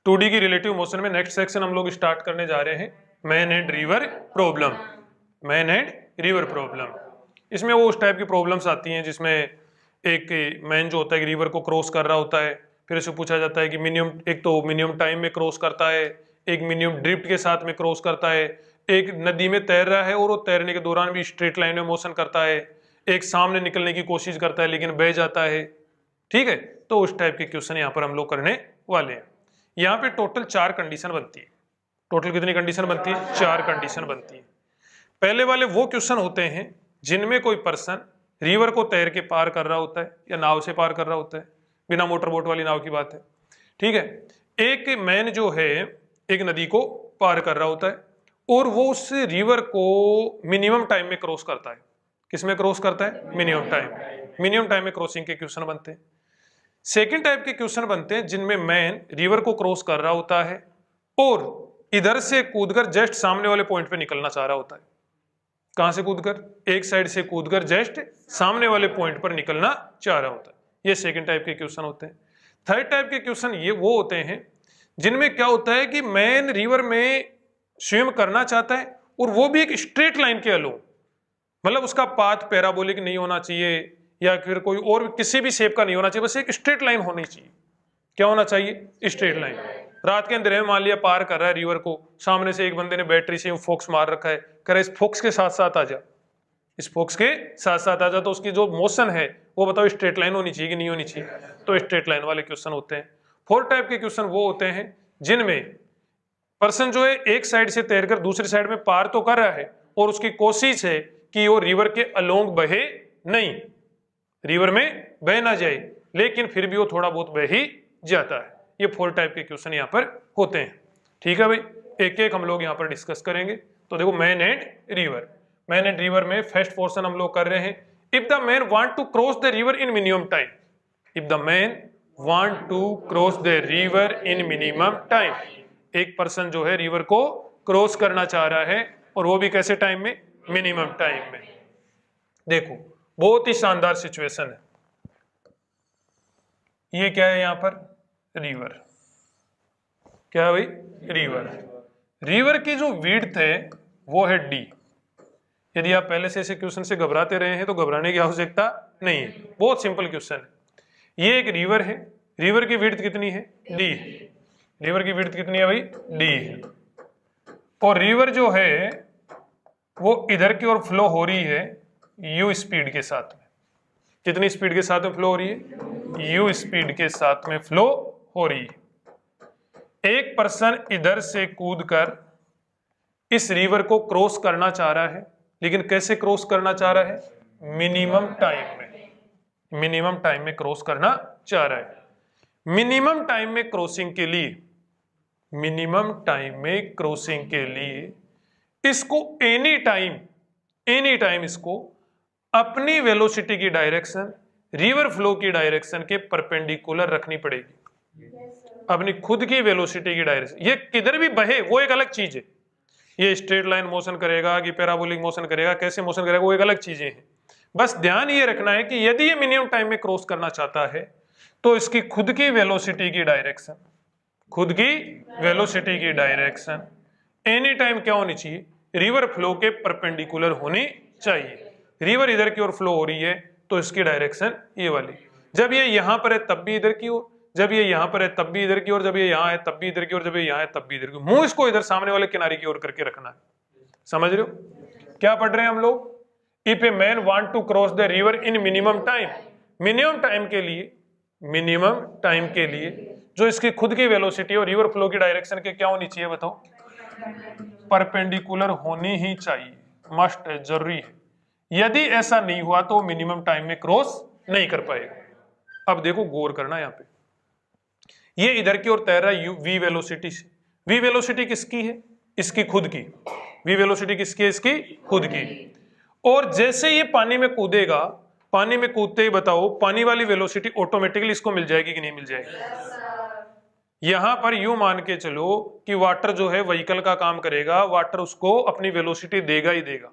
2D की relative motion में next section हम लोग स्टार्ट करने जा रहे हैं man and river problem. Man and river problem, इसमें वो उस टाइप की प्रॉब्लम्स आती हैं जिसमें एक मैन जो होता है रिवर को क्रॉस कर रहा होता है, फिर उसे पूछा जाता है कि मिनिमम टाइम में क्रॉस करता है, एक मिनिमम ड्रिफ्ट के साथ में क्रॉस करता है, एक नदी में तैर रहा है और वो तैरने के दौरान भी स्ट्रेट लाइन में मोशन करता है, एक सामने निकलने की कोशिश करता है लेकिन बह जाता है। ठीक है, तो उस टाइप के क्वेश्चन यहाँ पर हम लोग करने वाले हैं। यहाँ पे टोटल 4 कंडीशन बनती है। टोटल कितनी कंडीशन बनती है? 4 कंडीशन बनती है। पहले वाले वो क्वेश्चन होते हैं जिनमें कोई पर्सन रिवर को तैर के पार कर रहा होता है या नाव से पार कर रहा होता है, बिना मोटर बोट वाली नाव की बात है। ठीक है, एक मैन जो है एक नदी को पार कर रहा होता है और वो उस रिवर को मिनिमम टाइम में क्रॉस करता है। किसमें क्रॉस करता है? मिनिमम टाइम में क्रॉसिंग के क्वेश्चन बनते हैं। सेकेंड टाइप के क्वेश्चन बनते हैं जिनमें मैन रिवर को क्रॉस कर रहा होता है और इधर से कूदकर जस्ट सामने वाले पॉइंट पे निकलना चाह रहा होता है। कहां से कूदकर? एक साइड से कूदकर जस्ट सामने वाले पॉइंट पर निकलना चाह रहा होता है। ये सेकंड टाइप के क्वेश्चन होते हैं। थर्ड टाइप के क्वेश्चन ये वो होते हैं जिनमें क्या होता है कि मैन रिवर में स्विम करना चाहता है और वो भी एक स्ट्रेट लाइन के अलोंग, मतलब उसका पाथ पैराबोलिक नहीं होना चाहिए या फिर कोई और किसी भी शेप का नहीं होना चाहिए, बस एक स्ट्रेट लाइन होनी चाहिए। क्या होना चाहिए? Straight line. रात के अंधेरे में मान लिया पार कर रहा है रिवर को, सामने से एक बंदे ने बैटरी से फोक्स मार रखा है, कह रहा है इस फोक्स के साथ साथ आ जा, इस फोक्स के साथ साथ आ जा, तो उसकी जो मोशन है वो बताओ स्ट्रेट लाइन होनी चाहिए कि नहीं होनी चाहिए? तो स्ट्रेट लाइन वाले क्वेश्चन होते हैं। फोर्थ टाइप के क्वेश्चन वो होते हैं जिनमें पर्सन जो है एक साइड से तैरकर दूसरी साइड में पार तो कर रहा है और उसकी कोशिश है कि वो रिवर के अलोंग बहे नहीं, रिवर में बह ना जाए, लेकिन फिर भी वो थोड़ा बहुत बह ही जाता है। ये 4 टाइप के क्वेश्चन यहाँ पर होते हैं। ठीक है भाई, एक एक हम लोग यहाँ पर डिस्कस करेंगे। तो देखो man and river. Man and river में फर्स्ट पोर्शन हम लोग कर रहे हैं, if the man want to cross the river in minimum time. If the man want to cross the river in minimum time, एक पर्सन जो है river को क्रॉस करना चाह रहा है और वो भी कैसे टाइम में? मिनिमम टाइम में। देखो बहुत ही शानदार सिचुएशन है। ये क्या है यहाँ पर? रिवर। क्या है भाई? रिवर। रिवर की जो विड्थ है वो है डी। यदि आप पहले से ऐसे क्वेश्चन से घबराते रहे हैं तो घबराने की आवश्यकता नहीं है, बहुत सिंपल क्वेश्चन है। ये एक रिवर है, रिवर की विड्थ कितनी है? डी। रिवर की विड्थ कितनी है भाई? डी है। और रिवर जो है वो इधर की ओर फ्लो हो रही है यू स्पीड के साथ में। कितनी स्पीड के साथ में फ्लो हो रही है? यू स्पीड के साथ में फ्लो हो रही है। एक पर्सन इधर से कूदकर इस रिवर को क्रॉस करना चाह रहा है, लेकिन कैसे क्रॉस करना चाह रहा है? मिनिमम टाइम में। मिनिमम टाइम में क्रॉस करना चाह रहा है। मिनिमम टाइम में क्रॉसिंग के लिए, मिनिमम टाइम में क्रॉसिंग के लिए इसको एनी टाइम इसको अपनी वेलोसिटी की डायरेक्शन रिवर फ्लो की डायरेक्शन के परपेंडिकुलर रखनी पड़ेगी। अपनी खुद की वेलोसिटी की डायरेक्शन, ये किधर भी बहे वो एक अलग चीज है। ये स्ट्रेट लाइन मोशन करेगा कि पैराबोलिक मोशन करेगा, कैसे मोशन करेगा वो एक अलग चीजें हैं। बस ध्यान ये रखना है कि यदि ये मिनिमम टाइम में क्रॉस करना चाहता है तो इसकी खुद की वेलोसिटी की डायरेक्शन, खुद की वेलोसिटी की डायरेक्शन एनी टाइम क्या होनी चाहिए? रिवर फ्लो के परपेंडिकुलर होनी चाहिए। रिवर इधर की ओर फ्लो हो रही है तो इसकी डायरेक्शन ये वाली। जब ये यहां पर है तब भी इधर की ओर, जब ये यहां पर है तब भी इधर की ओर, जब ये यहां है तब भी इधर की ओर, जब ये यहां है तब भी इधर की ओर। मुंह इसको इधर सामने वाले किनारे की ओर करके रखना है। समझ रहे हो क्या पढ़ रहे हैं हम लोग? If a man want to cross the river in minimum time, minimum time के लिए, मिनिमम टाइम के लिए जो इसकी खुद की वेलोसिटी और रिवर फ्लो की डायरेक्शन के क्या होनी चाहिए बताओ? परपेंडिकुलर होनी ही चाहिए, मस्ट है, जरूरी है। यदि ऐसा नहीं हुआ तो मिनिमम टाइम में क्रॉस नहीं कर पाएगा। अब देखो गौर करना, यहां पे ये इधर की ओर तैर रहा है वी वेलोसिटी से। वी वेलोसिटी किसकी है? इसकी खुद की। वी वेलोसिटी किसकी है? इसकी खुद की। और जैसे ये पानी में कूदेगा, पानी में कूदते ही बताओ पानी वाली वेलोसिटी ऑटोमेटिकली इसको मिल जाएगी कि नहीं मिल जाएगी? यहां पर यूं मान के चलो कि वाटर जो है व्हीकल का काम करेगा, वाटर उसको अपनी वेलोसिटी देगा ही देगा।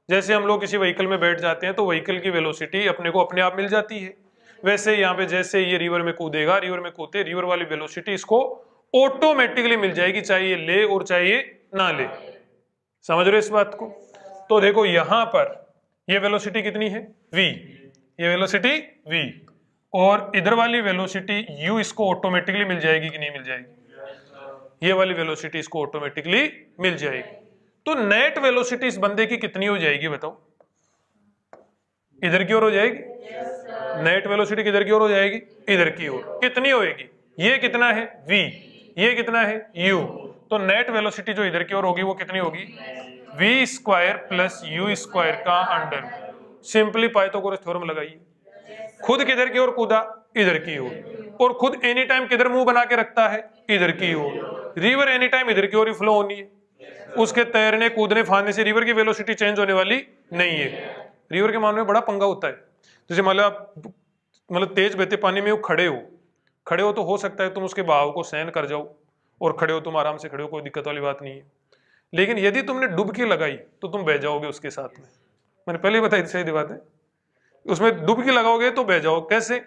जैसे हम लोग किसी व्हीकल में बैठ जाते हैं तो व्हीकल की वेलोसिटी अपने को अपने आप मिल जाती है, वैसे यहाँ पे जैसे ये रिवर में कूदेगा, रिवर में कूदते रिवर वाली वेलोसिटी इसको ऑटोमेटिकली मिल जाएगी, चाहे ये ले और चाहे ये ना ले। समझ रहे हो इस बात को? तो देखो यहां पर ये वेलोसिटी कितनी है v, ये वेलोसिटी v, और इधर वाली वेलोसिटी u इसको ऑटोमेटिकली मिल जाएगी कि नहीं मिल जाएगी? ये वाली वेलोसिटी इसको ऑटोमेटिकली मिल जाएगी। तो नेट वेलोसिटी इस बंदे की कितनी हो जाएगी बताओ? इधर की ओर हो जाएगी। नेट वेलोसिटी किधर की ओर हो जाएगी? इधर की ओर। कितनी होएगी? ये कितना है v, ये कितना है u, तो नेट वेलोसिटी जो इधर की ओर होगी वो कितनी होगी? v square plus u square का अंडर। सिंपली पाइथागोरस थ्योरम लगाइए। खुद किधर की ओर कूदा? इधर की ओर। और खुद एनी टाइम किधर मुंह बना के रखता है? इधर की ओर। रिवर एनी टाइम इधर की ओर ही फ्लो होनी है। उसके तैरने कूदने फांदने से रिवर की वेलोसिटी चेंज होने वाली नहीं है। रिवर के मामले में बड़ा पंगा होता है। जैसे मान लो आप मतलब तेज बहते पानी में खड़े हो तो हो सकता है तुम उसके बहाव को सहन कर जाओ, और खड़े हो तुम आराम से खड़े हो, कोई दिक्कत वाली बात नहीं है। लेकिन यदि तुमने डुबकी लगाई तो तुम बह जाओगे उसके साथ में। मैंने पहले ही बताई थी, सही बात है। उसमें डुबकी लगाओगे तो बह जाओ। कैसे?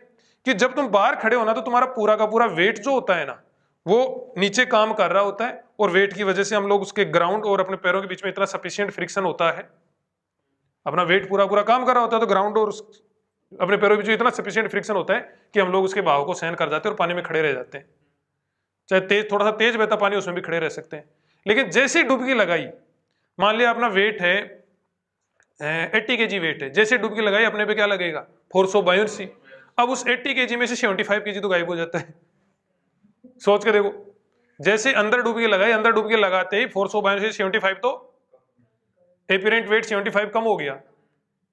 कि जब तुम बाहर खड़े हो ना तो तुम्हारा पूरा का पूरा वेट जो होता है ना वो नीचे काम कर रहा होता है, और वेट की वजह से हम लोग उसके ग्राउंड और अपने पैरों के बीच में इतना सफिशिएंट फ्रिक्शन होता है, अपना वेट पूरा काम कर रहा होता है, तो ग्राउंड और अपने पैरों के बीच में इतना सफिशिएंट फ्रिक्शन होता है कि हम लोग उसके बहाव को सहन कर जाते हैं और पानी में खड़े रह जाते हैं। चाहे थोड़ा सा तेज बहता पानी उसमें भी खड़े रह सकते हैं। लेकिन जैसे डुबकी लगाई, मान लिया अपना वेट है 80 kg वेट है, जैसे डुबकी लगाई अपने पे क्या लगेगा? Force of buoyancy. अब उस 80 kg में से 75 kg तो गायब हो जाता है। सोच के देखो, जैसे अंदर डुबकी लगाई, अंदर डुबकी लगाते ही फोर्स ऑफ बायोंसी 75, तो एपिरेंट वेट 75 कम हो गया।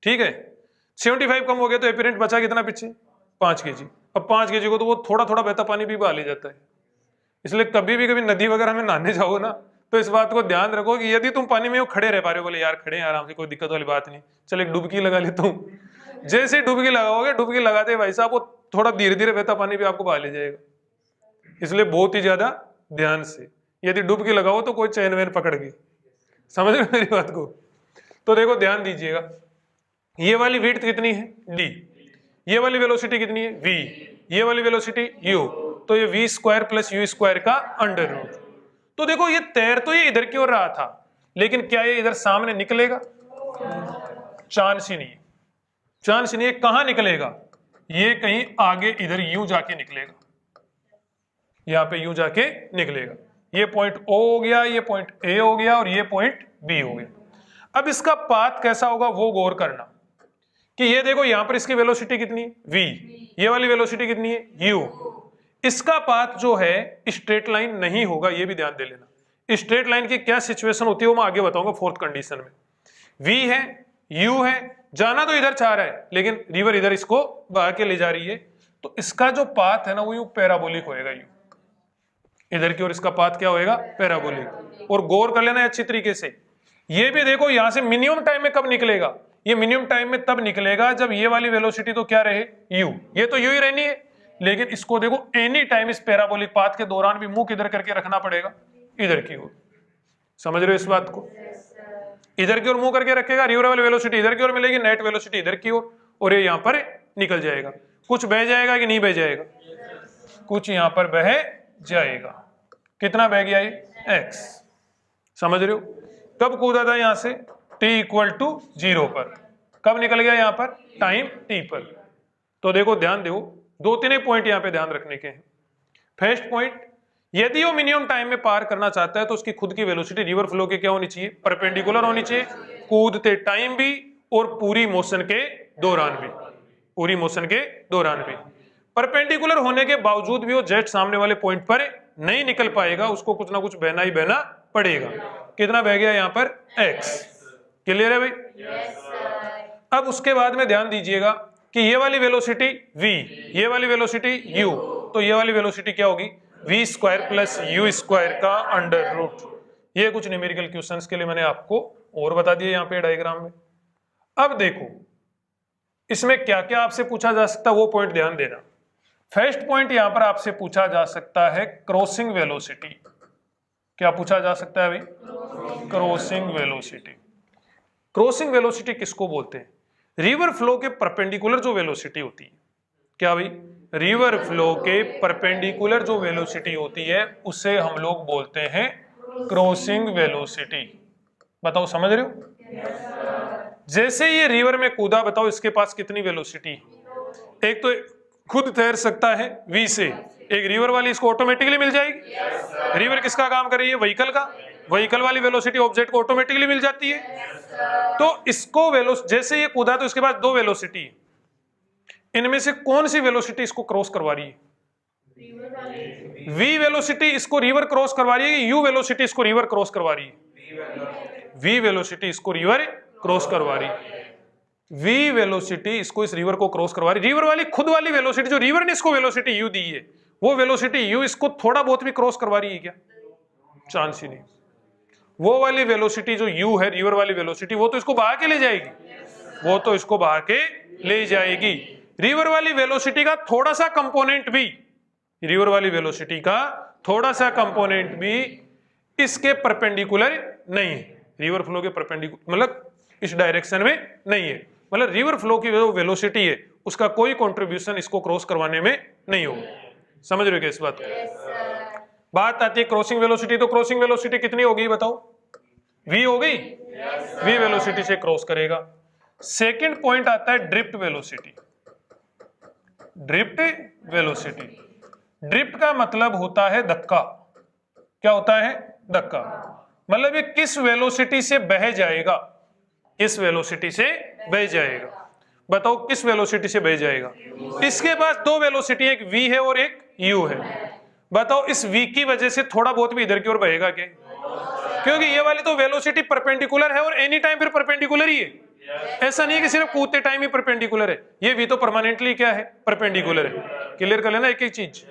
ठीक है, 75 कम हो गया तो एपिरेंट बचा कितना पीछे? 5 kg। अब 5 kg को तो वो थोड़ा थोड़ा बहता पानी भी बहा ले जाता है। इसलिए कभी नदी वगैरह में नहाने जाओ ना तो इस बात को ध्यान रखो कि यदि तुम पानी में वो खड़े रह पा रहे हो, बोले यार खड़े हैं आराम से, कोई दिक्कत वाली बात नहीं, चल एक डुबकी लगा लेता हूँ। जैसे डुबकी लगाओगे, डुबकी लगाते भाई साहब वो थोड़ा धीरे धीरे बहता पानी भी आपको बहा ले जाएगा। इसलिए बहुत ही ज्यादा ध्यान से यदि डुबकी लगाओ तो कोई चैन वैन पकड़ के। समझ रहे मेरी बात को? तो देखो ध्यान दीजिएगा, ये वाली विड्थ कितनी है? d, ये वाली वेलोसिटी कितनी है? v, ये वाली वेलोसिटी u, तो ये v square plus u square का अंडर रूट। तो देखो ये तैर तो ये इधर की ओर रहा था, लेकिन क्या ये इधर सामने निकलेगा? चांस ही नहीं है, चांस ही नहीं है। कहां निकलेगा? ये कहीं आगे इधर यूं जाके निकलेगा, यहां पे यूं जाके निकलेगा। ये पॉइंट O हो गया, ये पॉइंट A हो गया, और ये पॉइंट B हो गया। अब इसका पाथ कैसा होगा वो गौर करना कि ये देखो यहां पर इसकी वेलोसिटी कितनी है? v, ये वाली वेलोसिटी कितनी है? u। इसका पाथ जो है स्ट्रेट लाइन नहीं होगा, ये भी ध्यान दे लेना। स्ट्रेट लाइन की क्या सिचुएशन होती है वो मैं आगे बताऊंगा फोर्थ कंडीशन में। v है, u है, जाना तो इधर चाह रहा है लेकिन रिवर इधर इसको बहा के ले जा रही है, तो इसका जो पाथ है ना वो यूं पैराबोलिक होएगा। यूं इधर की ओर इसका पाथ क्या होएगा? पैराबोलिक। और गौर कर लेना अच्छी तरीके से, ये भी देखो यहां से मिनिमम टाइम में कब निकलेगा? ये मिनिमम टाइम में तब निकलेगा जब ये वाली वेलोसिटी तो क्या रहे? u, ये तो u ही रहनी है। लेकिन इसको देखो एनी टाइम इस पैराबोलिक पाथ के दौरान भी मुंह किधर करके रखना पड़ेगा? इधर की ओर। समझ रहे हो इस बात को? इधर की ओर मुंह करके रखेगा, रिवर वाली वेलोसिटी इधर की ओर मिलेगी, नेट वेलोसिटी इधर की ओर, और ये यहां पर निकल जाएगा। कुछ बह जाएगा कि नहीं बह जाएगा? कुछ यहां पर बह जाएगा। कितना बह गया? ये x। समझ रहे हो? कब कूदा था यहां से? t = 0 पर। कब निकल गया यहां पर? टाइम t पर। तो देखो ध्यान दो, 2-3 पॉइंट यहां पे ध्यान रखने के हैं। फर्स्ट पॉइंट, यदि वो मिनिमम टाइम में पार करना चाहता है तो उसकी खुद की वेलोसिटी रिवर फ्लो के क्या होनी चाहिए? परपेंडिकुलर होनी चाहिए, कूदते टाइम भी और पूरी मोशन के दौरान भी, पूरी मोशन के दौरान भी। परपेंडिकुलर होने के बावजूद भी वो जेट सामने वाले पॉइंट पर नहीं निकल पाएगा, उसको कुछ ना कुछ बहना ही बहना पड़ेगा। कितना बह गया यहां पर? x। क्लियर है भाई? अब उसके बाद में ध्यान दीजिएगा कि ये वाली वेलोसिटी v, ये वाली वेलोसिटी u, तो ये वाली वेलोसिटी क्या होगी? v square plus u square का अंडर रूट। ये कुछ न्यूमेरिकल क्वेश्चंस के लिए मैंने आपको और बता दिया यहाँ पे डायग्राम में। अब देखो इसमें क्या क्या आपसे पूछा जा सकता है वो पॉइंट ध्यान देना। फर्स्ट पॉइंट यहां पर आपसे पूछा जा सकता है क्रॉसिंग वेलोसिटी। क्या पूछा जा सकता है भाई? Crossing velocity. क्रॉसिंग वेलोसिटी किसको बोलते हैं? रिवर फ्लो के परपेंडिकुलर जो वेलोसिटी होती है। क्या भाई? रिवर फ्लो के परपेंडिकुलर जो वेलोसिटी होती है उसे हम लोग बोलते हैं क्रॉसिंग वेलोसिटी। बताओ समझ रहे हो? जैसे ये रिवर में कूदा, बताओ इसके पास कितनी वेलोसिटी? एक तो खुद तैर सकता है v से, एक रिवर वाली इसको ऑटोमेटिकली मिल जाएगी। रिवर किसका काम कर रही है? व्हीकल का। व्हीकल वाली वेलोसिटी ऑब्जेक्ट को ऑटोमेटिकली मिल जाती है। तो इसको जैसे ये कूदा तो इसके पास दो वेलोसिटी है, इनमें से कौन सी वेलोसिटी इसको क्रॉस करवा रही है? v वेलोसिटी इसको रिवर क्रॉस करवा रही है, u वेलोसिटी इसको रिवर क्रॉस करवा रही है? v वेलोसिटी इसको रिवर क्रॉस करवा रही है। v वेलोसिटी इसको इस रिवर को क्रॉस करवा रही है। रिवर वाली खुद वाली वेलोसिटी जो रिवर ने इसको वेलोसिटी u दी है, वो वेलोसिटी u इसको थोड़ा बहुत भी क्रॉस करवा रही है क्या? चांस ही नहीं। वो वाली वेलोसिटी जो u है, रिवर वाली वेलोसिटी, वो तो इसको बहा के ले जाएगी, वो तो इसको बहा के ले जाएगी। रिवर वाली वेलोसिटी का थोड़ा सा कंपोनेंट भी, रिवर वाली वेलोसिटी का थोड़ा सा कंपोनेंट भी इसके परपेंडिकुलर नहीं है, रिवर फ्लो के परपेंडिकुलर, मतलब इस डायरेक्शन में नहीं है। मतलब रिवर फ्लो की जो वेलोसिटी है उसका कोई कंट्रीब्यूशन इसको क्रॉस करवाने में नहीं होगा। समझ रहे हो क्या इस बात को? बात आती है क्रॉसिंग वेलोसिटी। तो क्रॉसिंग वेलोसिटी कितनी होगी बताओ? v हो गई, v वेलोसिटी से क्रॉस करेगा। सेकंड पॉइंट आता है drift velocity. Drift velocity, drift का मतलब होता है धक्का। क्या होता है? धक्का। मतलब ये किस वेलोसिटी से बह जाएगा, किस वेलोसिटी से बह जाएगा। बताओ किस वेलोसिटी से बह जाएगा? इसके पास दो वेलोसिटी, एक v है और एक u है। बताओ इस v की वजह से थोड़ा बहुत भी इधर की ओर बहेगा क्या? क्योंकि ये वाली तो वेलोसिटी परपेंडिकुलर है और एनी टाइम फिर परपेंडिकुलर ही है। ऐसा नहीं है कि सिर्फ कूदते टाइम ही परपेंडिकुलर है, ये v तो परमानेंटली क्या है? परपेंडिकुलर है। क्लियर कर लेना एक एक चीज।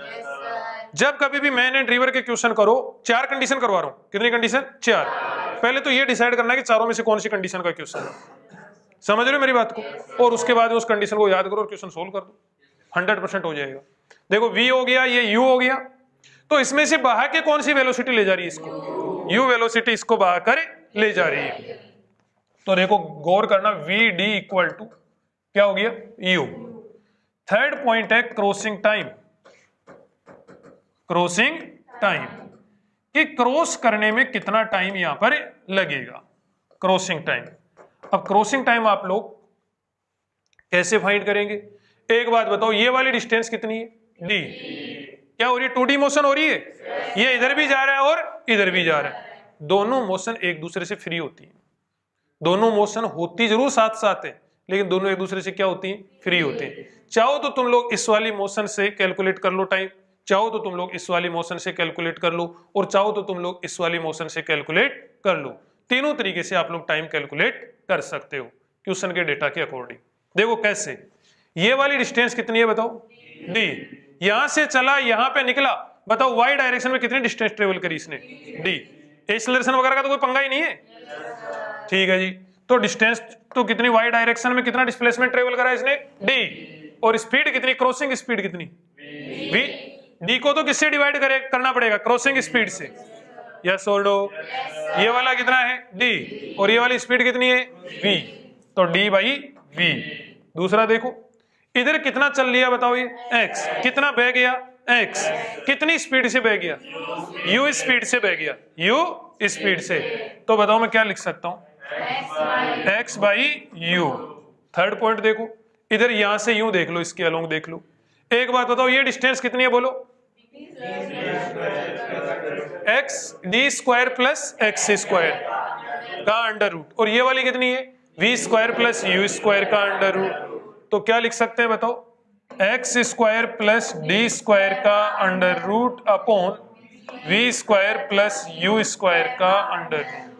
जब कभी भी मैन एंड रिवर के क्वेश्चन करो, चार कंडीशन करवा रहा हूं। कितनी कंडीशन? चार। पहले तो ये डिसाइड करना है कि चारों में से कौन सी कंडीशन का क्वेश्चन है। समझ रहे हो मेरी बात को? और उसके बाद उस कंडीशन को याद करो और क्वेश्चन सोल्व कर दो, 100% हो जाएगा। देखो v हो गया, ये u हो गया, तो इसमें से बहा के कौन सी वेलोसिटी ले जा रही है इसको? u वेलोसिटी इसको बहा कर ले जा रही है। तो देखो गौर करना, वी डी इक्वल टू क्या हो गया? u। थर्ड पॉइंट है क्रॉसिंग टाइम। क्रॉसिंग टाइम कि क्रॉस करने में कितना टाइम यहां पर लगेगा, क्रॉसिंग टाइम। अब क्रॉसिंग टाइम आप लोग कैसे फाइंड करेंगे? एक बात बताओ, ये वाली डिस्टेंस कितनी है? d। क्या हो रही है? 2D मोशन हो रही है। ये इधर भी जा रहा है और इधर भी जा रहा है। दोनों मोशन एक दूसरे से फ्री होती है। दोनों मोशन होती जरूर साथ साथ है, लेकिन दोनों एक दूसरे से क्या होती हैं? फ्री होते हैं। चाहो तो तुम लोग इस वाली मोशन से कैलकुलेट कर लो टाइम, चाहो तो तुम लोग इस वाली मोशन से कैलकुलेट कर लो, और चाहो तो तुम लोग इस वाली मोशन से कैलकुलेट कर लो। तीनों तरीके से आप लोग टाइम कैलकुलेट कर सकते हो क्वेश्चन के डेटा के अकॉर्डिंग। देखो कैसे, ये वाली डिस्टेंस कितनी है बताओ? d। यहां से चला, यहां पे निकला, बताओ y डायरेक्शन में कितनी डिस्टेंस ट्रेवल करी इसने? d। एक्सेलरेशन वगैरह का तो कोई पंगा ही नहीं है। ठीक है जी, तो डिस्टेंस तो कितनी, y डायरेक्शन में कितना डिस्प्लेसमेंट ट्रेवल करा इसने? d। और स्पीड कितनी, क्रॉसिंग स्पीड कितनी? v। d को तो किससे डिवाइड करना पड़ेगा? क्रॉसिंग स्पीड से। यस और नो? ये वाला कितना है? d। और ये वाली स्पीड कितनी है? v। तो d बाई v। दूसरा देखो, इधर कितना चल लिया बताओ? ये x। कितना बह गया? x। कितनी स्पीड से बह गया? u स्पीड से बह गया, u स्पीड से। तो बताओ मैं क्या लिख सकता हूं? x by u। Third point देखो, इधर यहां से यूं देख लो, इसके अलोंग देख लो। एक बात बताओ, ये डिस्टेंस कितनी है बोलो? x d square plus x square का अंडर रूट, और ये वाली कितनी है? v square plus u square का अंडर रूट। तो क्या लिख सकते हैं बताओ? X square plus d square का under root upon v square plus u square का अंडर रूट।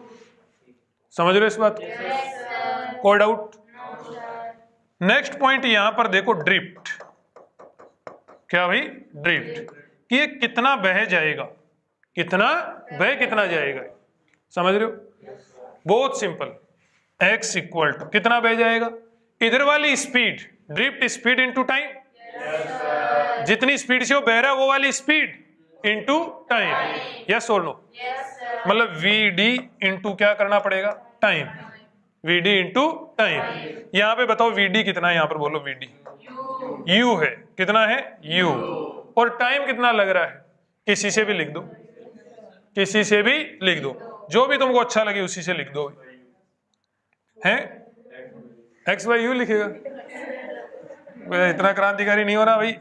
समझ रहे हो इस बात को? कोई डाउट? नेक्स्ट पॉइंट यहां पर देखो, ड्रिफ्ट। क्या भाई? ड्रिफ्ट कि ये कितना बह जाएगा, कितना बह कितना जाएगा। समझ रहे हो? बहुत सिंपल, x इक्वल टू कितना बह जाएगा? इधर वाली speed, drift speed into time. जितनी स्पीड से वो बह रहा है वो वाली स्पीड इनटू टाइम। यस और नो? मतलब vd इनटू क्या करना पड़ेगा? टाइम। vd into time. यहां पे बताओ vd कितना है? यहां पर बोलो vd। u है, कितना है u, और टाइम कितना लग रहा है, किसी से भी लिख दो, किसी से भी लिख दो, जो भी तुमको अच्छा लगे उसी से लिख दो। हैं x बाई यू लिखेगा, इतना क्रांतिकारी नहीं हो रहा भाई,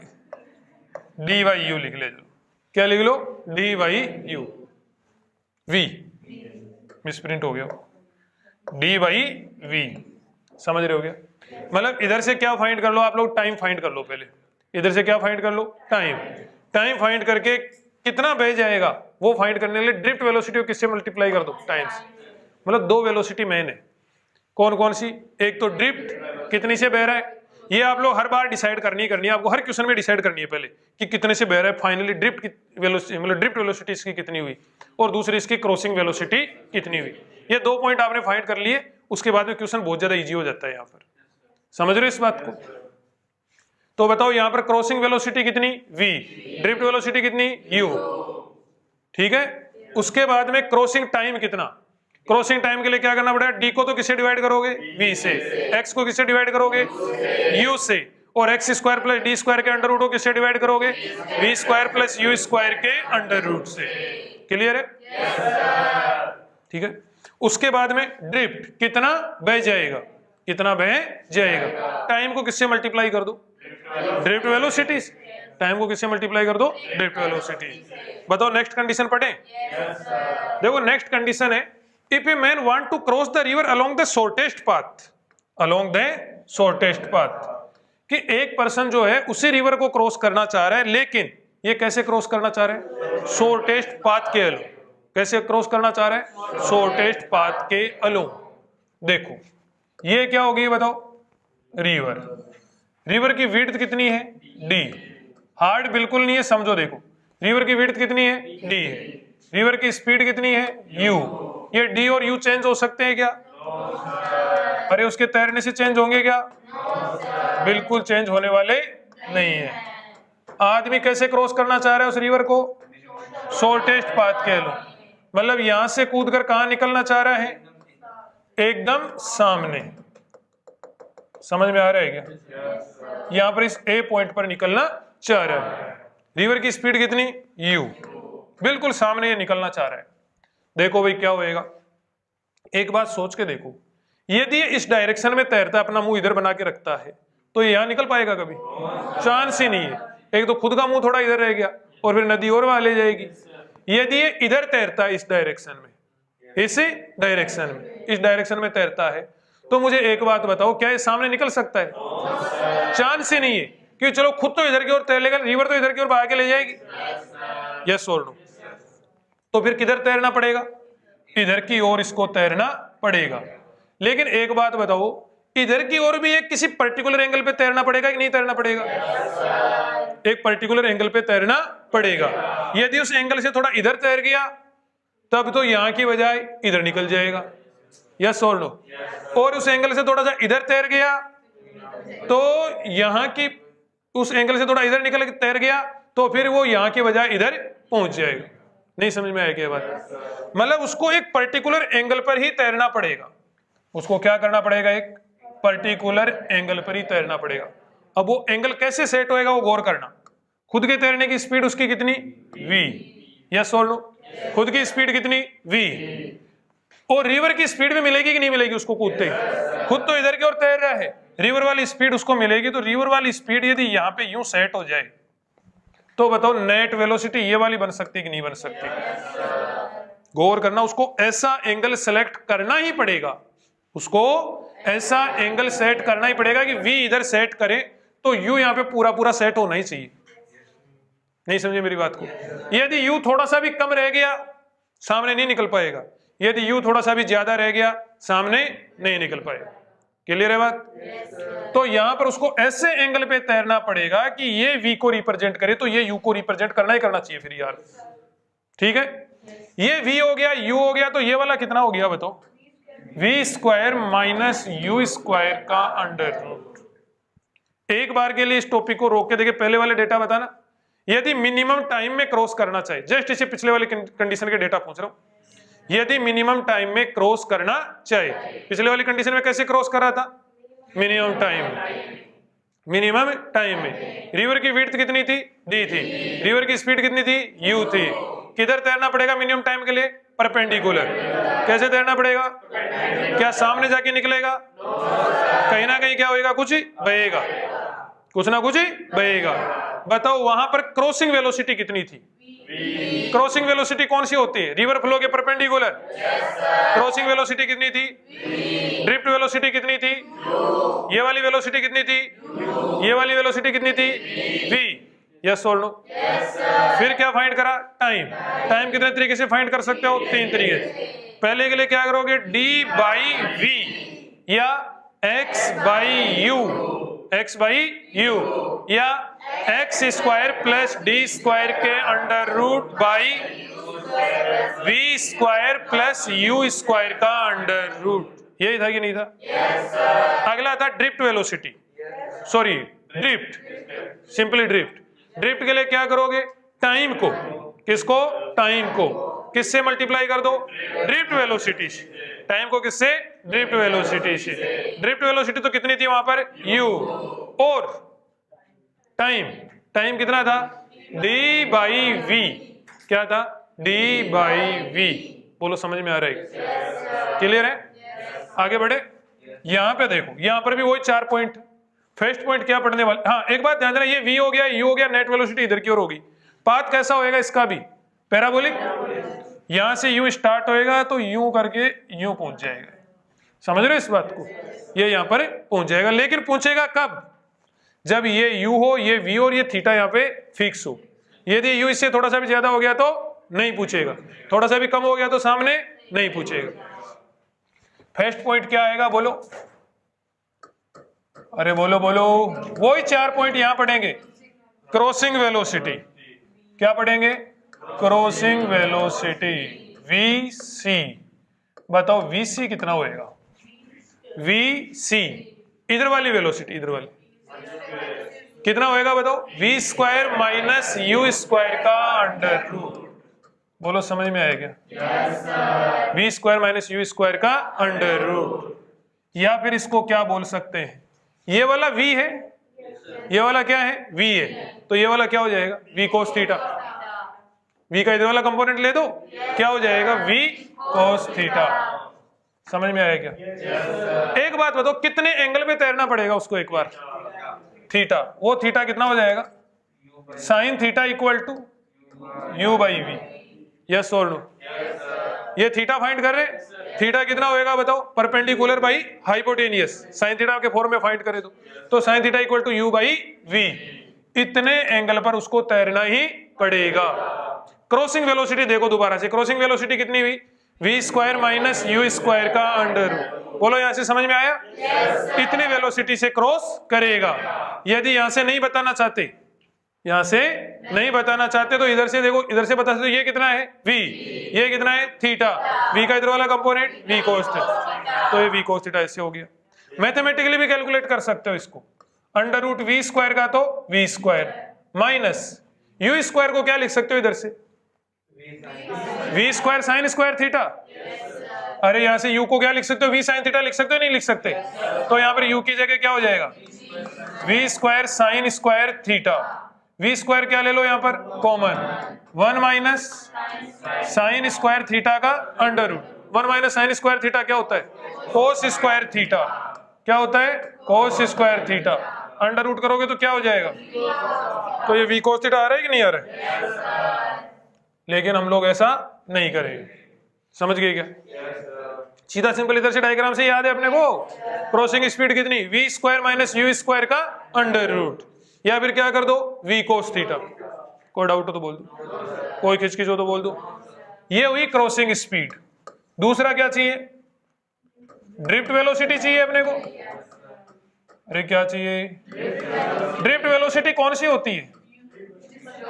डी बाई यू लिख ले, क्या लिख लो, D by U, V misprint हो गया, डी बाई वी, समझ रहे हो गया। मतलब इधर से क्या फाइंड कर लो आप लोग, टाइम फाइंड कर लो पहले, इधर से क्या फाइंड कर लो, टाइम, टाइम फाइंड करके कितना बह जाएगा वो फाइंड करने के लिए ड्रिफ्ट वेलोसिटी को किससे मल्टीप्लाई कर दो, टाइम्स। मतलब दो वेलोसिटी मेन है, कौन कौन सी, एक तो ड्रिफ्ट कितनी से बह रहा है, ये आप लोग हर बार डिसाइड करनी है, आपको हर क्वेश्चन में डिसाइड करनी है पहले कि कितने से बह रहा है, फाइनली ड्रिफ्ट की वेलोसिटी, मतलब ड्रिफ्ट वेलोसिटी इसकी कितनी हुई, और दूसरी इसकी क्रॉसिंग वेलोसिटी कितनी हुई। ये दो पॉइंट आपने फाइंड कर लिए, उसके बाद में क्वेश्चन बहुत ज्यादा इजी हो जाता है यहाँ पर, समझ रहे हो इस बात को। तो बताओ यहाँ पर क्रॉसिंग वेलोसिटी कितनी v, ड्रिफ्ट वेलोसिटी कितनी u, ठीक है। उसके बाद में क्रॉसिंग टाइम कितना, क्रॉसिंग टाइम के लिए क्या करना पड़ेगा, d को तो किससे डिवाइड करोगे, v से, x को किससे डिवाइड करोगे, u से, और x square plus d square के अंडर रूट को किससे डिवाइड करोगे, v square plus u square के अंडर रूट से। क्लियर है, ठीक है। उसके बाद में ड्रिफ्ट कितना बह जाएगा, कितना बह जाएगा, टाइम को किससे मल्टीप्लाई कर दो, ड्रिफ्ट वेलोसिटी, टाइम को किससे मल्टीप्लाई कर दो, ड्रिफ्ट वेलोसिटी। बताओ नेक्स्ट कंडीशन पढ़े। देखो नेक्स्ट कंडीशन है, if a man want to cross the river along the shortest path, along the shortest path, कि एक पर्सन जो है उसी रिवर को क्रॉस करना चाह रहा है, लेकिन ये कैसे क्रॉस करना चाह रहा है, शॉर्टेस्ट पाथ के अलोंग। कैसे क्रॉस करना चाह रहा है, शॉर्टेस्ट पाथ के अलोंग। देखो ये क्या होगी बताओ, रिवर, रिवर की विड्थ कितनी है, d, हार्ड बिल्कुल नहीं है, समझो। देखो रिवर की विड्थ कितनी है, d है, रिवर की स्पीड कितनी है, u, ये d और u चेंज हो सकते हैं क्या, अरे उसके तैरने से चेंज होंगे क्या, बिल्कुल चेंज होने वाले नहीं है। आदमी कैसे क्रॉस करना चाह रहा है उस रिवर को, शॉर्टेस्ट पाथ के अलोंग, मतलब यहां से कूदकर कहां निकलना चाह रहा है, एकदम सामने। समझ में आ रहा है क्या, यहां पर इस ए पॉइंट पर निकलना चाह रहा है। रिवर की स्पीड कितनी, u, बिल्कुल सामने ये निकलना चाह रहा है। देखो भाई क्या होएगा, एक बात सोच के देखो, यदि ये इस डायरेक्शन में तैरता है, अपना मुंह इधर बना के रखता है, तो ये यहां निकल पाएगा कभी, चांस ही नहीं है। एक तो खुद का मुंह थोड़ा इधर रह गया, और फिर नदी और वहां ले जाएगी। यदि ये इधर तैरता है, इस डायरेक्शन में, इस डायरेक्शन में, इस डायरेक्शन में तैरता है, तो मुझे एक बात बताओ, क्या ये सामने निकल सकता है, चांस ही नहीं है। कि चलो खुद तो इधर की ओर तैर लेगा, रिवर तो इधर की ओर भाग के ले जाएगी, यस और नो। तो फिर किधर तैरना पड़ेगा, इधर की ओर इसको तैरना पड़ेगा। लेकिन एक बात बताओ, इधर की ओर भी एक किसी पर्टिकुलर एंगल पे तैरना पड़ेगा कि नहीं तैरना पड़ेगा, एक पर्टिकुलर एंगल पे तैरना पड़ेगा। यदि उस एंगल से थोड़ा इधर तैर गया, तब तो यहां की बजाय इधर निकल जाएगा, यस और नो। और उस एंगल से थोड़ा सा इधर तैर गया, तो यहां की, उस एंगल से थोड़ा इधर निकल तैर गया, तो फिर वो यहां के बजाय इधर पहुंच जाएगा। नहीं समझ में आया क्या बात, मतलब उसको एक पर्टिकुलर एंगल पर ही तैरना पड़ेगा, उसको क्या करना पड़ेगा, एक पर्टिकुलर एंगल पर ही तैरना पड़ेगा। अब वो एंगल कैसे सेट होएगा वो गौर करना। खुद के तैरने की स्पीड उसकी कितनी, v, यस और नो, खुद की स्पीड कितनी, v, और रिवर की स्पीड भी मिलेगी कि नहीं मिलेगी उसको कूदते ही। खुद तो इधर की ओर तैर रहा है, रिवर वाली स्पीड उसको मिलेगी। तो रिवर वाली स्पीड यदि यहाँ पे यूं सेट हो जाए, तो बताओ नेट वेलोसिटी ये वाली बन सकती कि नहीं बन सकती। गौर करना, उसको ऐसा एंगल सेलेक्ट करना ही पड़ेगा, उसको ऐसा एंगल सेट करना ही पड़ेगा कि v इधर सेट करे, तो u यहाँ पे पूरा पूरा सेट होना ही चाहिए। नहीं समझे मेरी बात को। यदि u थोड़ा सा भी कम रह गया, सामने नहीं निकल पाएगा, यदि u थोड़ा सा भी ज्यादा रह गया, सामने नहीं निकल पाएगा। क्लियर है बात। तो यहां पर उसको ऐसे एंगल पे तैरना पड़ेगा कि ये v को रिप्रेजेंट करे, तो ये u को रिप्रेजेंट करना ही करना चाहिए फिर यार, ठीक है। ये v हो गया, u हो गया, तो ये वाला कितना हो गया बताओ, v square minus u square का अंडर रूट। एक बार के लिए इस टॉपिक को रोक के देखिए, पहले वाले डेटा बताना। यदि मिनिमम टाइम में क्रॉस करना चाहिए, जस्ट इसे पिछले वाले कंडीशन के डेटा पूछ रहा हूं, यदि मिनिमम टाइम में क्रॉस करना चाहिए, पिछले वाली कंडीशन में कैसे क्रॉस कर रहा था, मिनिमम टाइम। मिनिमम टाइम में। रिवर की विड्थ कितनी थी? डी थी। रिवर की स्पीड कितनी थी? यू थी। किधर तैरना पड़ेगा मिनिमम टाइम के लिए? परपेंडिकुलर। कैसे तैरना पड़ेगा? क्या सामने जाके निकलेगा? कहीं ना कहीं क्या होएगा? कुछ बहेगा, कुछ ना कुछ बहेगा। बताओ वहां पर क्रॉसिंग वेलोसिटी कितनी थी? क्रॉसिंग वेलोसिटी कौन सी होती है? रिवर फ्लो के परपेंडिकुलर। क्रॉसिंग वेलोसिटी कितनी थी? ड्रिफ्ट वेलोसिटी कितनी थी? ये वाली वेलोसिटी कितनी थी? ये वाली वेलोसिटी कितनी थी? v। यस और नो? फिर क्या फाइंड करा? टाइम। टाइम कितने तरीके से फाइंड कर सकते हो? 3 तरीके से। पहले के लिए क्या करोगे? d बाई v या x by u, x by u या x square plus d square के under root by v square plus u square का अंडर रूट। यही था कि नहीं था? अगला था drift velocity, sorry drift, simply drift. Drift के लिए क्या करोगे? टाइम को, किसको? टाइम को किससे मल्टीप्लाई कर दो? ड्रिफ्ट वेलोसिटी से। टाइम को किससे? ड्रिफ्ट वेलोसिटी से। ड्रिफ्ट वेलोसिटी तो कितनी थी वहां पर? u। और टाइम, टाइम कितना था? d by v. क्या था? d by v. बोलो समझ में आ रहा है? क्लियर है? आगे बढ़े। यहां पे देखो, यहां पर भी वही 4 पॉइंट। फर्स्ट पॉइंट क्या पढ़ने वाले? हाँ एक बात ध्यान देना, ये v हो गया, u हो गया, नेट वेलोसिटी इधर की ओर होगी। पाथ कैसा होएगा इसका भी? पैराबोलिक। यहां से u स्टार्ट होएगा तो u करके u पहुंच जाएगा। समझ रहे हो इस बात को? ये यहां पर पहुंच जाएगा, लेकिन पहुंचेगा कब? जब ये u हो, ये v और ये थीटा यहाँ पे फिक्स हो। यदि u इससे थोड़ा सा भी ज्यादा हो गया तो नहीं पूछेगा, थोड़ा सा भी कम हो गया तो सामने नहीं पूछेगा। फर्स्ट पॉइंट क्या आएगा? बोलो, अरे बोलो बोलो। वही 4 पॉइंट यहां पढ़ेंगे। क्रॉसिंग वेलोसिटी, क्या पढ़ेंगे? Crossing velocity vc। बताओ vc कितना होएगा? vc इधर वाली वेलोसिटी, इधर वाली कितना होएगा बताओ? v square minus u square का अंडर रूट। बोलो समझ में आया क्या? v square minus u square का अंडर रूट। या फिर इसको क्या बोल सकते हैं? ये वाला v है, ये वाला क्या है? v है, तो ये वाला क्या हो जाएगा? v cos theta. v का इधर वाला कंपोनेंट ले दो, क्या हो जाएगा? v cos theta. समझ में आया क्या? एक बात बताओ, कितने एंगल पे तैरना पड़ेगा उसको? एक बार थीटा, वो थीटा कितना हो जाएगा? Sine theta equal to u by v. Yes और नो? ये थीटा फाइंड कर रहे, थीटा कितना होएगा बताओ? Perpendicular by hypotenuse. Sine theta के फॉर्म में फाइंड करे तो sine theta equal to u by v. इतने एंगल पर उसको तैरना ही पड़ेगा। क्रॉसिंग वेलोसिटी देखो दोबारा से, क्रॉसिंग वेलोसिटी कितनी हुई? v square minus u square का अंडर रूट। बोलो यहां से समझ में आया? इतनी वेलोसिटी से क्रॉस करेगा। यदि यहां से नहीं बताना चाहते, यहां से नहीं बताना चाहते तो इधर से देखो, इधर से बता सकते ये कितना है? v, ये कितना है? थीटा। v का इधर वाला कंपोनेंट v cos थीटा, तो ये v cos थीटा ऐसे हो गया। मैथमेटिकली भी कैलकुलेट कर सकते हो इसको। अंडर रूट v स्क्वायर का तो v square minus u square को क्या लिख सकते हो इधर से? v square sine square theta. अरे यहां से u को क्या लिख सकते हो? v साइन थीटा लिख सकते हो? नहीं लिख सकते? तो यहां पर u की जगह क्या हो जाएगा? v square sine square theta. v square क्या ले लो यहां पर? Common. 1 minus sine square theta का under root. 1 minus sine square theta क्या होता है? Cos square theta. क्या होता है? Cos square theta. Under root करोगे तो क्या हो जाएगा? तो ये v cos थीटा आ रहा है कि नहीं आ रहा है? लेकिन हम लोग ऐसा नहीं करेंगे। समझ गए क्या? सीधा सिंपल इधर से डायग्राम से याद है अपने को, क्रॉसिंग स्पीड कितनी? v square minus u square का अंडर रूट। या फिर क्या कर दो? v cos theta. कोई डाउट हो तो बोल दो, कोई खिचखिच हो तो बोल दो। ये हुई क्रॉसिंग स्पीड। दूसरा क्या चाहिए? ड्रिफ्ट वेलोसिटी चाहिए अपने को। अरे क्या चाहिए? ड्रिफ्ट वेलोसिटी कौन सी होती है?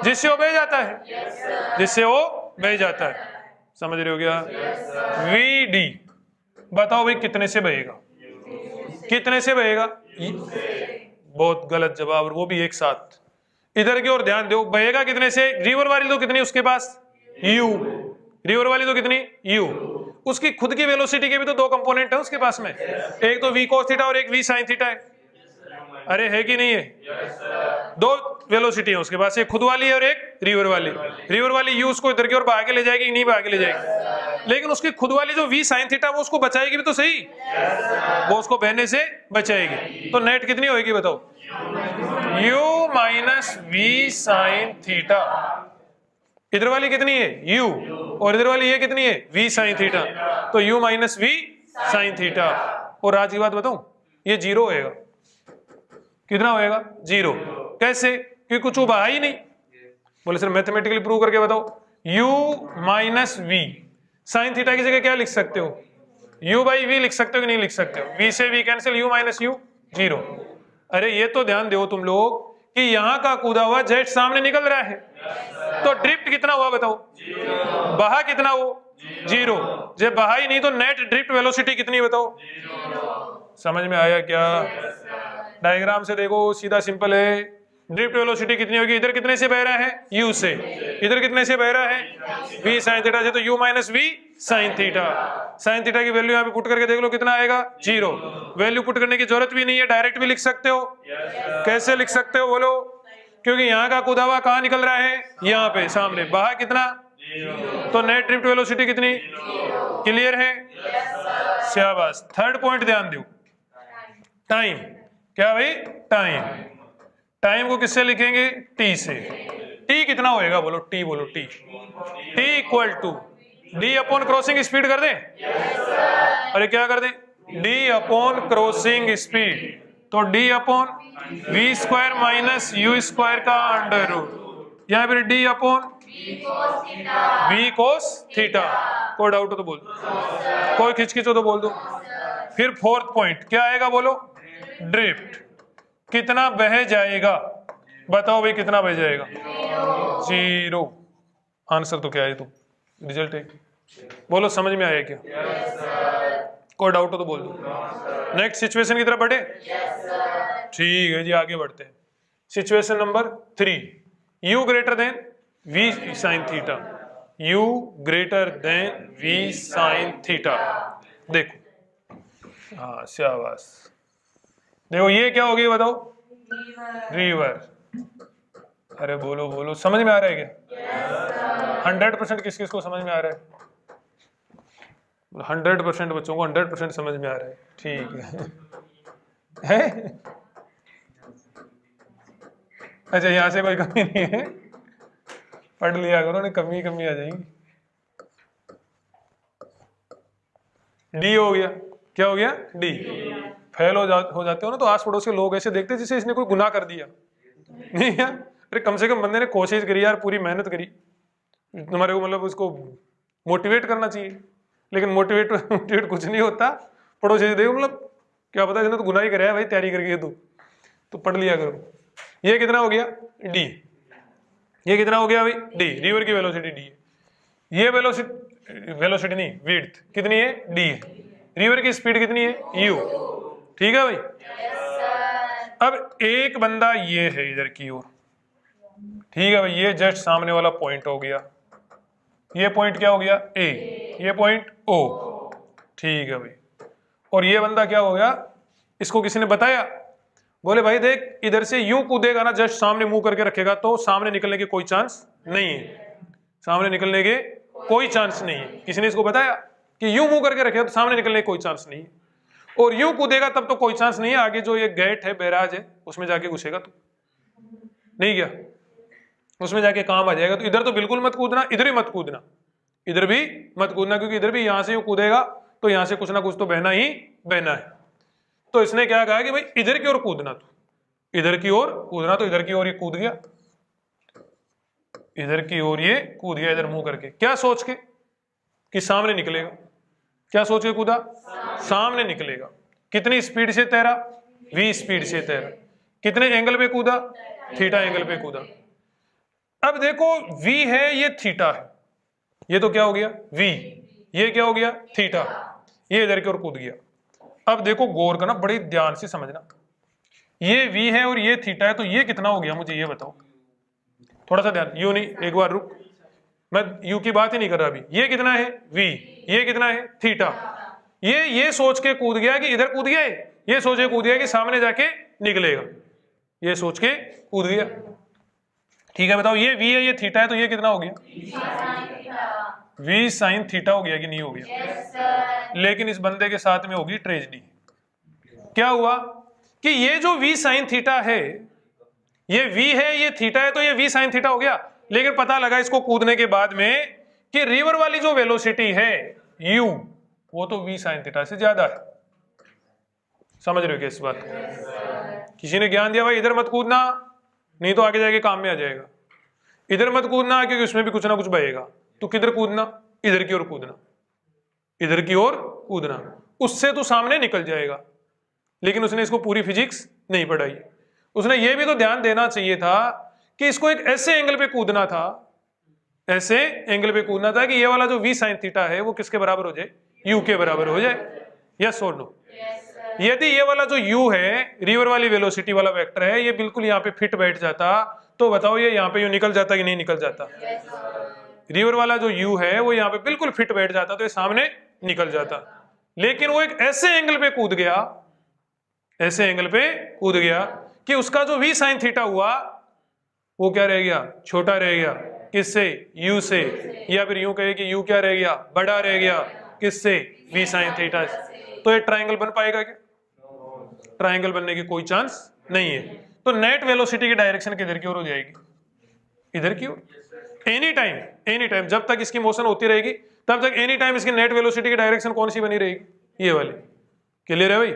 जिससे वो बह जाता है, जिससे वो बह जाता है। समझ रहे हो क्या? vd। बताओ भाई कितने से बहेगा? कितने से बहेगा? बहुत गलत जवाब, और वो भी एक साथ। इधर की ओर ध्यान दो, बहेगा कितने से? रिवर वाली तो कितनी उसके पास? u। रिवर वाली तो कितनी? u। उसकी खुद की वेलोसिटी के भी तो 2 कंपोनेंट है उसके पास में, एक तो v cos थीटा और एक v sin थीटा है। अरे है कि नहीं है? दो वेलोसिटी है उसके पास, एक खुद वाली है और एक रिवर वाली। रिवर वाली यू उसको इधर की ओर बहा के ले जाएगी, नहीं बहा के ले जाएगी, लेकिन उसकी खुद वाली जो वी साइन थीटा वो उसको बचाएगी भी तो सही, वो उसको बहने से बचाएगी। तो नेट कितनी होगी बताओ? u minus v sine theta. इधर वाली कितनी है? u, और इधर वाली ये कितनी है? v sine theta. तो u minus v sine theta. और आज की बात बताऊं, ये जीरो होएगा। कितना होएगा? जीरो। कैसे? क्योंकि कुछ वो बहा ही नहीं। बोले सर मैथमेटिकली प्रूव करके बताओ। u minus v sine theta की जगह क्या लिख सकते हो? u बाई वी लिख सकते हो कि नहीं लिख सकते हो? v से v cancel, u minus u, zero. अरे ये तो ध्यान दो तुम लोग कि यहां का कूदा हुआ जेट सामने निकल रहा है, तो ड्रिफ्ट कितना हुआ बताओ? बहा कितना हो? जीरो। जब बहा ही नहीं तो नेट ड्रिफ्ट वेलोसिटी कितनी बताओ? समझ में आया क्या? डायग्राम से देखो, सीधा सिंपल है। ड्रिफ्ट वेलोसिटी कितनी होगी? इधर कितने से बह रहा है? u से। इधर कितने से बह रहा है? v साइन थीटा से। तो u minus v sine theta. Sine theta की वैल्यू यहाँ पे पुट करके देख लो कितना आएगा? जीरो। वैल्यू पुट करने की जरूरत भी नहीं है, डायरेक्ट भी लिख सकते हो। कैसे लिख सकते हो बोलो? क्योंकि यहाँ का कूदा हुआ कहाँ निकल रहा है? यहाँ पे सामने। बहा कितना? तो नेट ड्रिफ्ट वेलोसिटी कितनी? क्लियर है? शाबाश। थर्ड पॉइंट ध्यान दो, टाइम। क्या भाई? टाइम। टाइम को किससे लिखेंगे? t से। t कितना होएगा बोलो? t बोलो। t equal to d upon crossing speed कर दें? अरे क्या कर दें? d upon crossing speed. तो d upon v square minus u square का अंडर रूट, या फिर d upon v cos theta. कोई डाउट हो तो बोल दो, कोई खिचखिच हो तो बोल दो। फिर फोर्थ पॉइंट क्या आएगा बोलो? ड्रिफ्ट। कितना बह जाएगा बताओ भाई? कितना बह जाएगा? जीरो। आंसर तो क्या है? तो रिजल्ट है। बोलो समझ में आया क्या? कोई डाउट हो तो बोल दो। नेक्स्ट सिचुएशन की तरफ बढ़े? ठीक है जी, आगे बढ़ते हैं। Situation number 3, u greater than v sine theta. u greater than v sine theta. देखो, हाँ शाबाश। देखो ये क्या होगी बताओ? रिवर। अरे बोलो बोलो, समझ में आ रहा है क्या? 100% किस किस को समझ में आ रहा है? 100% बच्चों को 100% समझ में आ रहा है। ठीक है? अच्छा, यहां से कोई कमी नहीं है, पढ़ लिया करो, नहीं कमी कमी आ जाएंगी। डी हो गया। क्या हो गया? डी। फेल हो जाते हो ना तो आस पड़ोस के लोग ऐसे देखते जैसे इसने कोई गुनाह कर दिया। नहीं यार, अरे कम से कम बंदे ने कोशिश करी यार, पूरी मेहनत करी। तुम्हारे को मतलब उसको मोटिवेट करना चाहिए, लेकिन मोटिवेट कुछ नहीं होता। पड़ोसी से देखो, मतलब क्या पता इसने तो गुनाह ही कराया भाई, तैयारी करके तो पढ़ लिया करो। ये कितना हो गया? डी। ये कितना हो गया भाई? डी। रिवर की वेलोसिटी डी है। ये वेलोसिटी नहीं, विड्थ कितनी है? डी है। रिवर की स्पीड कितनी है? यू। ठीक है भाई? अब एक बंदा ये है इधर की ओर, ठीक है भाई, ये जस्ट सामने वाला पॉइंट हो गया। ये पॉइंट क्या हो गया? ए। ये पॉइंट ओ। ठीक है भाई। और ये बंदा क्या हो गया? इसको किसी ने बताया, बोले भाई देख इधर से यूं कूदेगा ना, जस्ट सामने मुंह करके रखेगा तो सामने निकलने के कोई चांस नहीं है। सामने निकलने के कोई चांस नहीं है। किसी ने इसको बताया कि यूं मुंह करके रखेगा तो सामने निकलने के कोई चांस नहीं है, और यूं कूदेगा तब तो कोई चांस नहीं है। आगे जो ये गेट है, बैराज है, उसमें जाके घुसेगा तो नहीं, क्या उसमें जाके काम आ जाएगा। तो इधर तो बिल्कुल मत कूदना, इधर ही मत कूदना, इधर भी मत कूदना, क्योंकि इधर भी यहां से यूं कूदेगा तो यहां से कुछ ना कुछ तो बहना ही बहना है। तो इसने क्या कहा कि भाई इधर की ओर कूदना, तो इधर की ओर कूदना। तो इधर की ओर ये कूद गया, इधर की ओर ये कूद गया, इधर मुंह करके। क्या सोच के? कि सामने निकलेगा। क्या सोच के कूदा? सामने निकलेगा। कितनी स्पीड से तैरा? v स्पीड से तैरा। कितने एंगल पे कूदा? थीटा एंगल पे कूदा। अब देखो v है, ये थीटा है, ये तो क्या हो गया? v। ये क्या हो गया? थीटा। ये इधर की ओर कूद गया। अब देखो गौर करना, बड़ी ध्यान से समझना, ये v है और ये थीटा है, तो ये कितना हो गया मुझे ये बताओ। थोड़ा सा ध्यान, यू नहीं, एक बार रुक, मैं यू की बात ही नहीं कर रहा अभी। ये कितना है? v। ये कितना है? थीटा। ये सोच के कूद गया कि इधर कूद गया है, ये सोच के कूद गया कि सामने जाके निकलेगा, ये सोच के कूद गया। ठीक है, बताओ ये v है, ये थीटा है, तो ये कितना हो गया? v साइन थीटा हो गया कि नहीं हो गया? लेकिन इस बंदे के साथ में होगी ट्रेजेडी। क्या हुआ कि ये जो v साइन थीटा है, ये v है, ये थीटा है, तो ये v साइन थीटा हो गया। लेकिन पता लगा इसको कूदने के बाद में कि रिवर वाली जो वेलोसिटी है u, वो तो v साइन थीटा से ज्यादा है। समझ रहे हो क्या इस बात को? किसी ने ज्ञान दिया भाई इधर मत कूदना, नहीं तो आगे जाके काम में आ जाएगा। इधर मत कूदना क्योंकि उसमें भी कुछ ना कुछ बहेगा। तो किधर कूदना? इधर की ओर कूदना, इधर की ओर कूदना, उससे तो सामने निकल जाएगा। लेकिन उसने इसको पूरी फिजिक्स नहीं पढ़ाई। उसने ये भी तो ध्यान देना चाहिए था कि इसको एक ऐसे एंगल पे कूदना था, ऐसे एंगल पे कूदना था कि ये वाला जो v साइन थीटा है वो किसके बराबर हो जाए? u के बराबर हो जाए। यस और नो? यदि ये वाला जो u है, रिवर वाली वेलोसिटी वाला वेक्टर है, ये बिल्कुल यहाँ पे फिट बैठ जाता, तो बताओ ये यहाँ पे यूं निकल जाता कि नहीं निकल जाता? रिवर वाला जो u है वो यहाँ पे बिल्कुल फिट बैठ जाता, तो ये सामने निकल जाता। लेकिन वो एक ऐसे एंगल पे कूद गया, ऐसे एंगल पे कूद गया कि उसका जो v साइन थीटा हुआ वो क्या रह गया? छोटा रह गया। किससे? u से। या फिर यूं कहे कि u क्या रह गया? बड़ा रह गया। किससे? v साइन थीटा से। तो ये ट्रायंगल बन पाएगा क्या? ट्रायंगल बनने की कोई चांस नहीं है। तो नेट वेलोसिटी की डायरेक्शन किधर की ओर हो जाएगी? इधर की ओर। एनी टाइम जब तक इसकी मोशन होती रहेगी तब तक एनी टाइम इसकी नेट वेलोसिटी की डायरेक्शन कौन सी बनी रहेगी? ये वाली। क्लियर है भाई?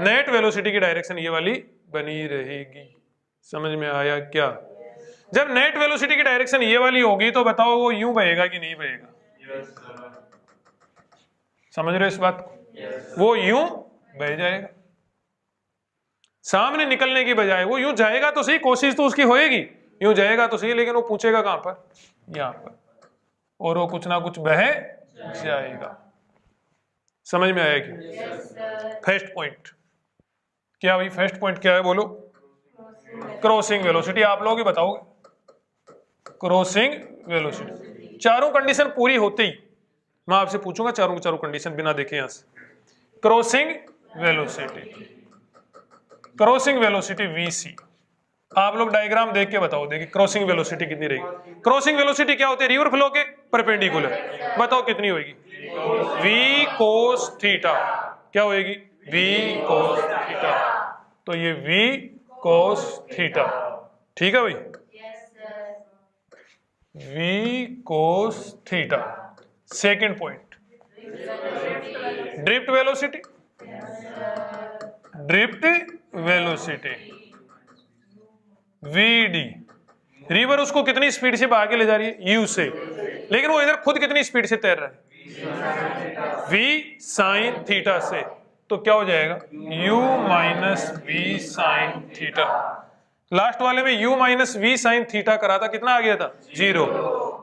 नेट वेलोसिटी की डायरेक्शन ये वाली बनी रहेगी। समझ में आया क्या? जब नेट वेलोसिटी की डायरेक्शन ये वाली होगी तो बताओ वो यूं बहेगा कि नहीं बहेगा? समझ रहे हो इस बात को? वो यूं बह जाएगा, सामने निकलने की बजाय वो यूं जाएगा तो सही, कोशिश तो उसकी होएगी, यूं जाएगा तो सही, लेकिन वो पूछेगा कहां पर? यहां पर, और वो कुछ ना कुछ बह जाएगा। समझ में आया क्या? फर्स्ट पॉइंट क्या भाई? फर्स्ट पॉइंट क्या है बोलो? Crossing velocity. आप लोग ही बताओगे। Crossing velocity. चारों कंडीशन पूरी होते ही मैं आपसे पूछूंगा चारों की चारों कंडीशन बिना देखे यहां से। Crossing velocity, crossing velocity vc। आप लोग डायग्राम देख के बताओ, देखिए क्रॉसिंग वेलोसिटी कितनी रहेगी? क्रॉसिंग वेलोसिटी क्या होती है? रिवर फ्लो के परपेंडिकुलर। बताओ कितनी होगी? v cos theta. क्या होगी? v cos theta. तो ये v cos थीटा। ठीक है भाई? v cos theta. Second point, drift velocity. Drift velocity vd। River उसको कितनी स्पीड से आगे ले जा रही है? u से। लेकिन वो इधर खुद कितनी स्पीड से तैर रहा है? v साइन थीटा से। तो क्या हो जाएगा? u minus v sine theta. Last वाले में u minus v sine theta करा था, कितना आ गया था? 0।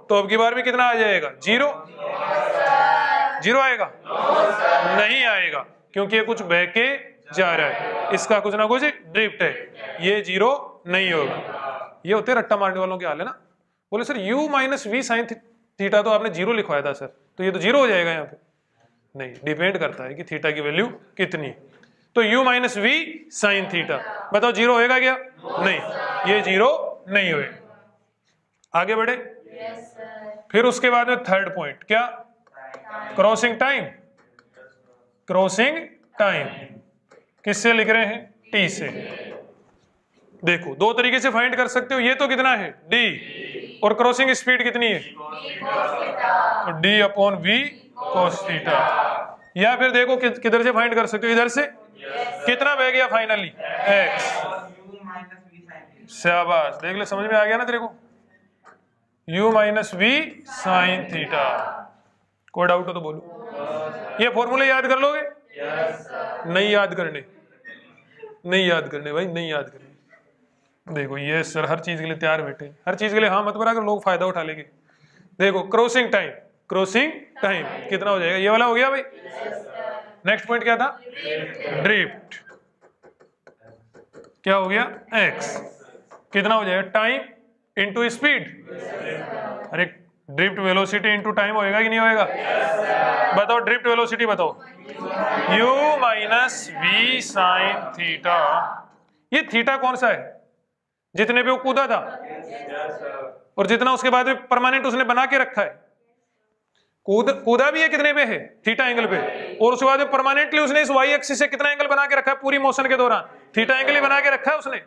तो अब की बार में कितना आ जाएगा? 0। 0 आएगा? नहीं आएगा, क्योंकि ये कुछ बह के जा रहा है, इसका कुछ ना कुछ ड्रिफ्ट है, ये 0 नहीं होगा। ये होते रट्टा मारने वालों के हाल है ना। बोले sir u minus v sine theta तो आपने 0 लिखवाया था सर, तो ये तो 0 हो जाएगा यहाँ पे। नहीं, डिपेंड करता है कि थीटा की वैल्यू कितनी। तो u minus v sine theta, बताओ 0 होएगा क्या? नहीं, ये 0 नहीं होएगा। आगे बढ़े। फिर उसके बाद में थर्ड पॉइंट क्या? Crossing time. क्रॉसिंग टाइम किससे लिख रहे हैं? t से। देखो दो तरीके से फाइंड कर सकते हो। ये तो कितना है? d, और क्रॉसिंग स्पीड कितनी है? तो d upon v cos theta. या फिर देखो किधर से फाइंड कर सकते हो? इधर से। कितना बह गया फाइनली? x। शाबाश, देख ले, समझ में आ गया ना तेरे को? u minus v sine theta. कोई डाउट हो तो बोलो। ये फॉर्मूले याद कर लोगे? नहीं याद करने, नहीं याद करने भाई, नहीं याद करने। देखो ये सर हर चीज के लिए तैयार बैठे, हर चीज के लिए हाँ मत बना कर लोग फायदा उठा लेंगे। देखो क्रॉसिंग टाइम, क्रॉसिंग टाइम कितना हो जाएगा? ये वाला हो गया भाई। नेक्स्ट पॉइंट क्या था? ड्रिफ्ट। क्या हो गया? x। कितना हो जाएगा? Time into speed. अरे ड्रिफ्ट वेलोसिटी इंटू टाइम होएगा कि नहीं होएगा? बताओ ड्रिफ्ट वेलोसिटी बताओ। u minus v sine theta ये थीटा कौन सा है? जितने पे वो कूदा था और जितना उसके बाद में परमानेंट उसने बना के रखा है। कूदा भी है कितने पे है? थीटा एंगल पे। और उसके बाद में परमानेंटली उसने इस वाई एक्सिस से कितना एंगल बना के रखा है पूरी मोशन के दौरान? थीटा एंगल ही बना के रखा है उसने।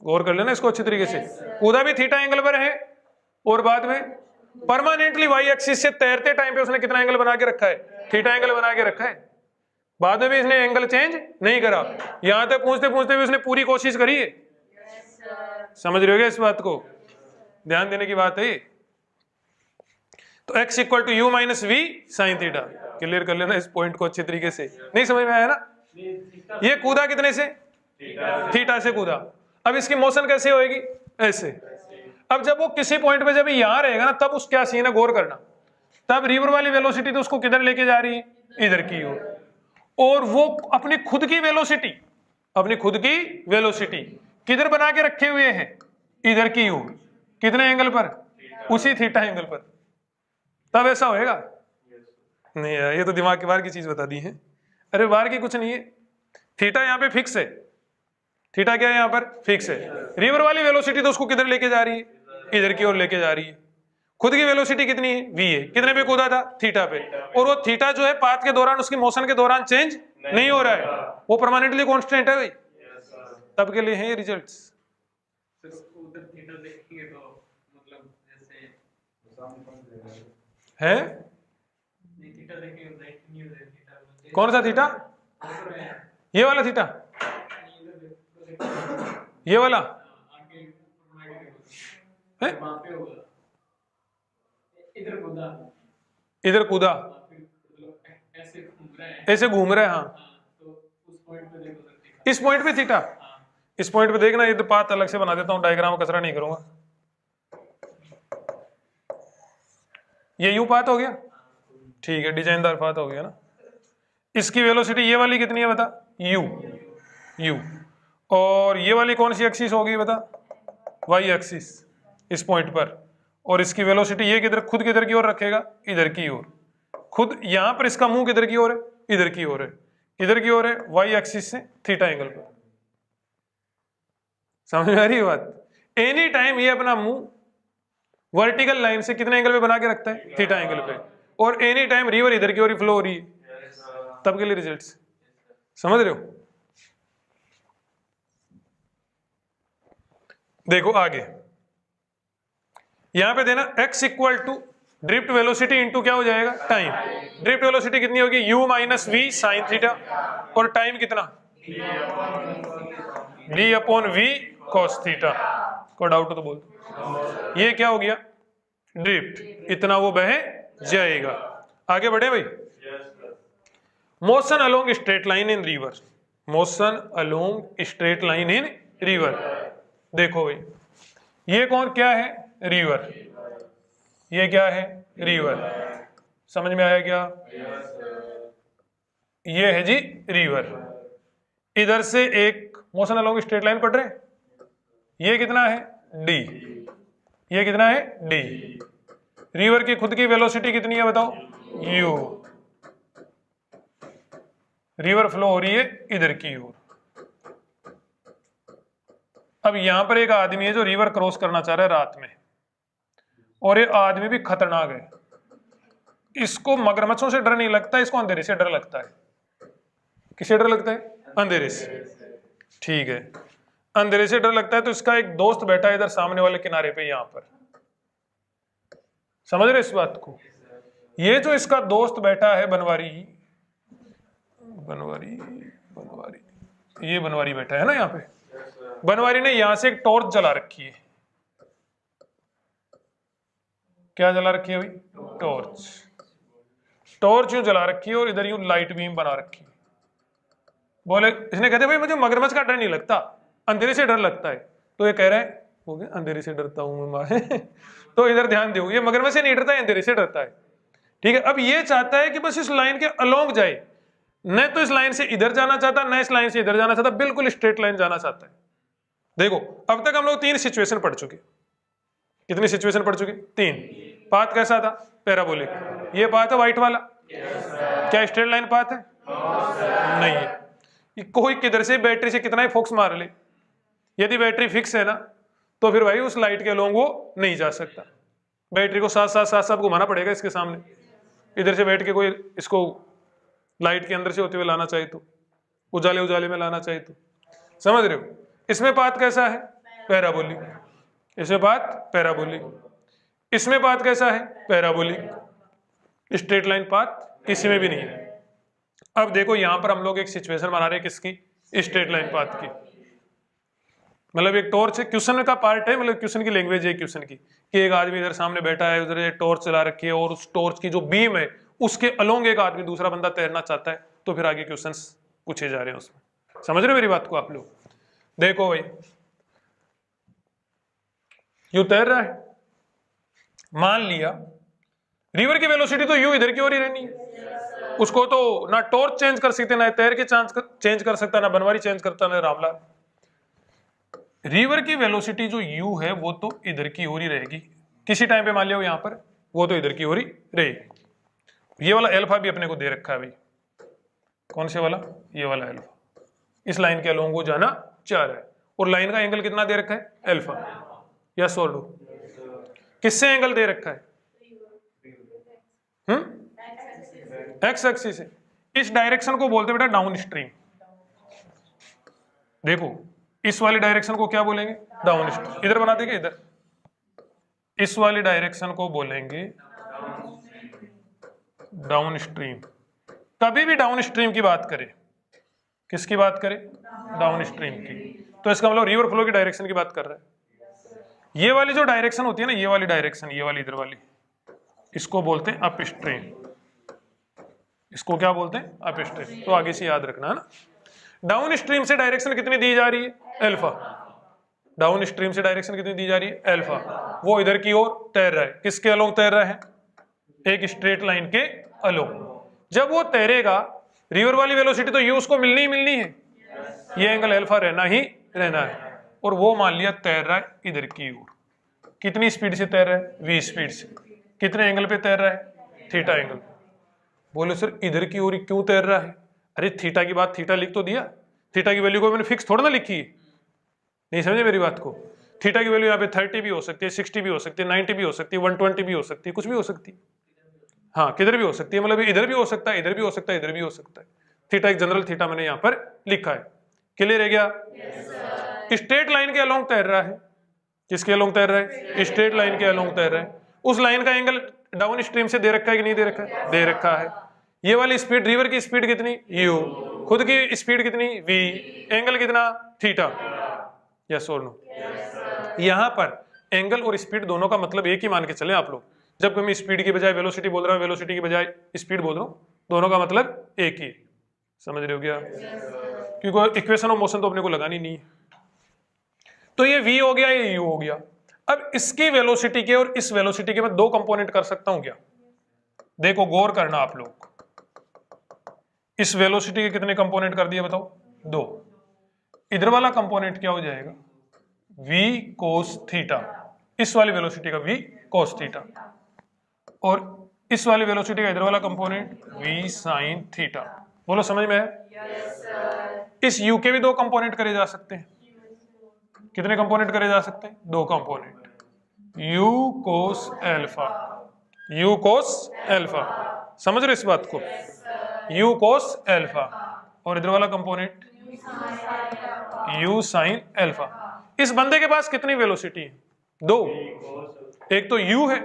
गौर कर लेना इसको अच्छी तरीके से। कूदा भी थीटा एंगल पर है और बाद में परमानेंटली वाई एक्सिस से तैरते टाइम पे उसने कितना एंगल बना के रखा है? थीटा एंगल बना के रखा है। बाद में भी इसने एंगल चेंज नहीं करा। यहां तक पहुंचते पहुंचते भी उसने पूरी कोशिश करी है। समझ रहे हो इस बात को? ध्यान देने की बात है। तो x equal to u minus v sine theta. Clear कर लेना इस पॉइंट को अच्छी तरीके से। नहीं समझ में आया ना? ये कूदा कितने से? थीटा से कूदा। अब इसकी मोशन कैसे होएगी? ऐसे। अब जब वो किसी पॉइंट पे जब यहां रहेगा ना, तब उस क्या सीन है गौर करना। तब रिवर वाली वेलोसिटी तो उसको किधर लेके जा रही है? इधर की ओर। और वो अपनी खुद की वेलोसिटी किधर बना के रखे हुए हैं? इधर की ओर। कितने एंगल पर? उसी थीटा एंगल पर। तब ऐसा होएगा? नहीं यार, ये तो दिमाग के बाहर की चीज बता दी है। अरे बाहर की कुछ नहीं है। थीटा यहाँ पे फिक्स है। थीटा क्या है यहाँ पर? फिक्स है। रिवर वाली वेलोसिटी तो उसको किधर लेके जा रही है? इधर की ओर लेके जा रही है। खुद की वेलोसिटी कितनी है? v है। कितने पे कूदा था? थीटा पे। और वो थीटा जो है पाथ के दौरान, उसकी मोशन के दौरान चेंज नहीं हो रहा है, वो परमानेंटली कांस्टेंट है भाई। तब के लिए है ये रिजल्ट्स। है कौन सा थीटा? ये वाला थीटा? ये वाला है? इधर कूदा ऐसे घूम रहा है। हाँ, इस पॉइंट पे थीटा। इस पॉइंट पे देखना, ये तो पाथ अलग से बना देता हूं, डायग्राम कचरा नहीं करूंगा। ये यू पाथ हो गया, ठीक है, डिजाइनदार पाथ हो गया ना। इसकी वेलोसिटी ये वाली कितनी है बता? यू। और ये वाली कौन सी एक्सिस होगी बता? वाई एक्सिस इस पॉइंट पर। और इसकी वेलोसिटी ये किधर, खुद किधर की ओर रखेगा? इधर की ओर। खुद यहां पर इसका मुंह किधर की ओर है? इधर की ओर है। इधर की ओर है वाई एक्सिस से थीटा एंगल पर। समझ में आ रही है बात? एनी टाइम ये अपना मुंह वर्टिकल लाइन से कितने एंगल पे बना के रखता है? थीटा एंगल पे। और एनी टाइम रिवर इधर की ओर फ्लो हो रही है। तब के लिए रिजल्ट्स समझ रहे हो? देखो आगे यहां पे देना x equal to drift velocity into क्या हो जाएगा? टाइम। ड्रिफ्ट वेलोसिटी कितनी होगी? u minus v sine theta. और टाइम कितना? d upon v cos theta. कोई डाउट हो तो बोल। ये क्या हो गया? ड्रिफ्ट। इतना वो बह जाएगा। आगे बढ़े भाई। Motion along straight line in river. Motion along straight line in river. देखो भाई, ये कौन क्या है? रिवर। ये क्या है? रिवर। समझ में आया क्या? ये है जी रिवर। इधर से एक मोशन अलोंग स्ट्रेट लाइन पढ़ रहे हैं। ये कितना है? d। ये कितना है? d। रिवर की खुद की वेलोसिटी कितनी है बताओ? u। रिवर फ्लो हो रही है इधर की ओर। अब यहां पर एक आदमी है जो रिवर क्रॉस करना चाह रहा है रात में, और ये आदमी भी खतरनाक है। इसको मगरमच्छों से डर नहीं लगता, इसको अंधेरे से डर लगता है। किससे डर लगता है? अंधेरे से। ठीक है, अंधेरे से डर लगता है। तो इसका एक दोस्त बैठा है इधर सामने वाले किनारे पे, यहां पर। समझ रहे इस बात को? ये जो इसका दोस्त बैठा है बनवारी, ये बनवारी बैठा है ना यहाँ पे। बनवारी ने यहां से एक टॉर्च जला रखी है। क्या जला रखी है भाई? टॉर्च यूं जला रखी है और इधर यूं लाइट बीम बना रखी है। बोले, इसने कहते भाई मुझे मगरमच्छ का डर नहीं लगता, अंधेरे से डर लगता है। तो ये कह रहा है हो गया अंधेरे से डरता हूं मैं तो इधर ध्यान दो, ये मगरमच्छ से नहीं डरता है, अंधेरे से डरता है। ठीक है, अब ये चाहता है कि बस इस लाइन के अलोंग जाए, न तो इस लाइन से इधर जाना चाहता, न इस लाइन से इधर जाना चाहता, बिल्कुल स्ट्रेट लाइन जाना चाहता है। देखो अब तक हम लोग 3 सिचुएशन पढ़ चुके। कितनी सिचुएशन पढ़ चुके? 3। पाथ कैसा था? पैराबोलिक। ये पाथ है व्हाइट वाला। क्या स्ट्रेट लाइन पाथ है? नहीं है। कि कोई किधर से बैटरी से कितना ही फोक्स मार ले, यदि बैटरी फिक्स है ना तो फिर भाई उस लाइट के अलोंग वो नहीं जा सकता। बैटरी को साथ साथ घुमाना पड़ेगा इसके सामने, इधर से बैठ के कोई इसको लाइट के अंदर से होते हुए लाना चाहे तो, उजाले उजाले में लाना चाहे तो, समझ रहे हो। इसमें पाथ कैसा है, पैराबोलिक, इसमें पाथ पैराबोलिक, इसमें पाथ कैसा है, पैराबोलिक, स्ट्रेट लाइन पाथ किसी में भी नहीं है। अब देखो यहां पर हम लोग एक सिचुएशन बना रहे हैं किसकी, स्ट्रेट लाइन पाथ की, मतलब एक टॉर्च है, क्वेश्चन का पार्ट है, मतलब क्वेश्चन की लैंग्वेज है क्वेश्चन की, कि एक आदमी इधर सामने बैठा है, उधर टॉर्च चला रखी है और उस टॉर्च की जो बीम है उसके अलोंग एक आदमी दूसरा बंदा तैरना चाहता है, तो फिर आगे क्वेश्चंस पूछे जा रहे हैं उसमें। समझ रहे हो मेरी बात को आप लोग। देखो भाई यू तैर रहा है, मान लिया रिवर की वेलोसिटी तो यू इधर की ओर ही रहनी है, उसको तो ना टॉर्च चेंज कर सकते, ना तैर के चेंज कर सकता, ना बनवारी चेंज करता, ना रामलाल। रिवर की वेलोसिटी जो u है वो तो इधर की ओर ही रहेगी, किसी टाइम पे मान लिया यहां पर वो तो इधर की ओर ही रहेगी। ये वाला अल्फा भी अपने को दे रखा है भाई, कौन से वाला, ये वाला अल्फा, इस लाइन के अलोंग वो जाना चाह रहा है, और लाइन का एंगल कितना दे रखा है, अल्फा। यस और नो, किससे एंगल दे रखा है, एक्स एक्सिस से। इस डायरेक्शन को बोलते बेटा डाउन स्ट्रीम। देखो इस वाली डायरेक्शन को क्या बोलेंगे, डाउन स्ट्रीम। इधर बना देंगे, इधर इस वाली डायरेक्शन को बोलेंगे डाउन स्ट्रीम। कभी भी डाउन स्ट्रीम की बात करें, किसकी बात करें, डाउन स्ट्रीम की, तो इसका मतलब रिवर फ्लो की डायरेक्शन की बात कर रहा है। ये वाली जो डायरेक्शन होती है ना, ये वाली डायरेक्शन, ये वाली इधर वाली, इसको बोलते हैं अप स्ट्रीम। इसको क्या बोलते हैं, अप स्ट्रीम। तो आगे से याद रखना है ना। डाउन स्ट्रीम से डायरेक्शन कितनी दी जा रही है, अल्फा। डाउन स्ट्रीम से डायरेक्शन कितनी दी जा रही है, अल्फा। वो इधर की ओर तैर रहा है, किसके अलोंग तैर रहा है, एक स्ट्रेट लाइन के अलोंग। जब वो तैरेगा रिवर वाली वेलोसिटी तो ये उसको मिलनी ही मिलनी है, ये एंगल अल्फा रहना ही रहना है। और वो मान लिया तैर रहा है इधर की ओर, कितनी स्पीड से तैर रहा है, v स्पीड से। कितने एंगल पे तैर रहा है, थीटा एंगल। बोले सर इधर की ओर क्यों तैर रहा है, अरे थीटा की बात थीटा लिख तो दिया, थीटा की वैल्यू को मैंने फिक्स थोड़ा ना लिखी है, नहीं समझे मेरी बात को। थीटा की वैल्यू यहाँ पे 30 भी हो सकती है, 60 भी हो सकती है, 90 भी हो सकती है, 120 भी हो सकती है, कुछ भी हो सकती है। हाँ किधर भी हो सकती है, मतलब इधर भी हो सकता है, इधर भी हो सकता है, इधर भी हो सकता है। थीटा एक जनरल थीटा मैंने यहाँ पर लिखा है, क्लियर है क्या। स्ट्रेट लाइन के अलोंग तैर रहा है, किसके अलोंग तैर रहा है, स्ट्रेट लाइन के अलोंग तैर रहा है। उस लाइन का एंगल डाउन स्ट्रीम से दे रखा है कि नहीं दे रखा है, दे रखा है। ये वाली स्पीड, रिवर की स्पीड कितनी, u, खुद की स्पीड कितनी, v, एंगल कितना, थीटा। यस और नो। यहां पर एंगल और स्पीड दोनों का मतलब एक ही मान के चले आप लोग। जब मैं स्पीड की बजाय वेलोसिटी बोल रहा हूं, वेलोसिटी की बजाय स्पीड बोल रहा हूं, दोनों का मतलब एक ही। समझ रहे हो क्या, क्योंकि इक्वेशन ऑफ मोशन तो अपने को लगानी नहीं है। तो ये v हो गया, ये u हो गया। अब इसकी वेलोसिटी के और इस वेलोसिटी के मैं दो कंपोनेंट कर सकता हूं क्या, देखो गौर करना आप लोग। इस वेलोसिटी के कितने कंपोनेंट कर दिए बताओ, दो। इधर वाला कंपोनेंट क्या हो जाएगा, v cos थीटा, इस वाली वेलोसिटी का v cos थीटा, और इस वाली वेलोसिटी का इधर वाला कंपोनेंट v sin थीटा। बोलो समझ में है। इस u के भी दो कंपोनेंट करे जा सकते हैं, कितने कंपोनेंट करे जा सकते हैं, दो component, u cos alpha, u cos alpha. समझ रहे इस बात को, u cos अल्फा, और इधर वाला कंपोनेंट u sin अल्फा। इस बंदे के पास कितनी वेलोसिटी है, दो, एक तो u है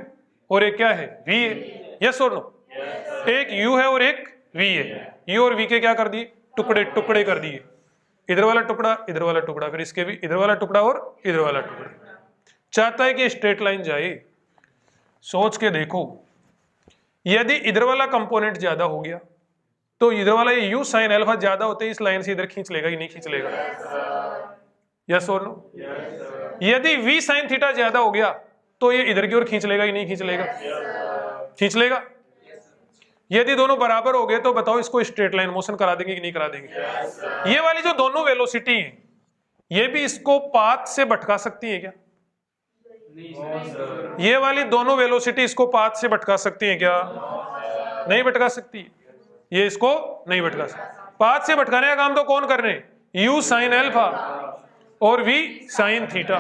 और एक क्या है, v है। यस और नो, एक u है और एक v है। u और v के क्या कर दिए, टुकड़े टुकड़े कर दिए, इधर वाला टुकड़ा, इधर वाला टुकड़ा, फिर इसके भी इधर वाला टुकड़ा और इधर वाला टुकड़ा। चाहता है कि स्ट्रेट लाइन जाए। सोच के देखो, यदि इधर वाला कंपोनेंट ज्यादा हो गया तो इधर वाला ये u sin अल्फा ज्यादा होते इस लाइन से इधर खींच लेगा कि नहीं खींच लेगा, यस और नो। यदि v sin थीटा ज्यादा हो गया तो ये इधर की ओर खींच लेगा कि नहीं खींच लेगा, खींच लेगा। यदि दोनों बराबर हो गए तो बताओ इसको स्ट्रेट लाइन मोशन करा देंगे कि नहीं करा देंगे। ये वाली जो दोनों वेलोसिटी है ये भी इसको पाथ से भटका सकती है क्या, ये वाली दोनों वेलोसिटी इसको पाथ से भटका सकती है क्या, नहीं भटका सकती, ये इसको नहीं भटका सकती। पाथ से भटकाने का काम तो कौन कर रहे हैं? u साइन अल्फा और v साइन थीटा,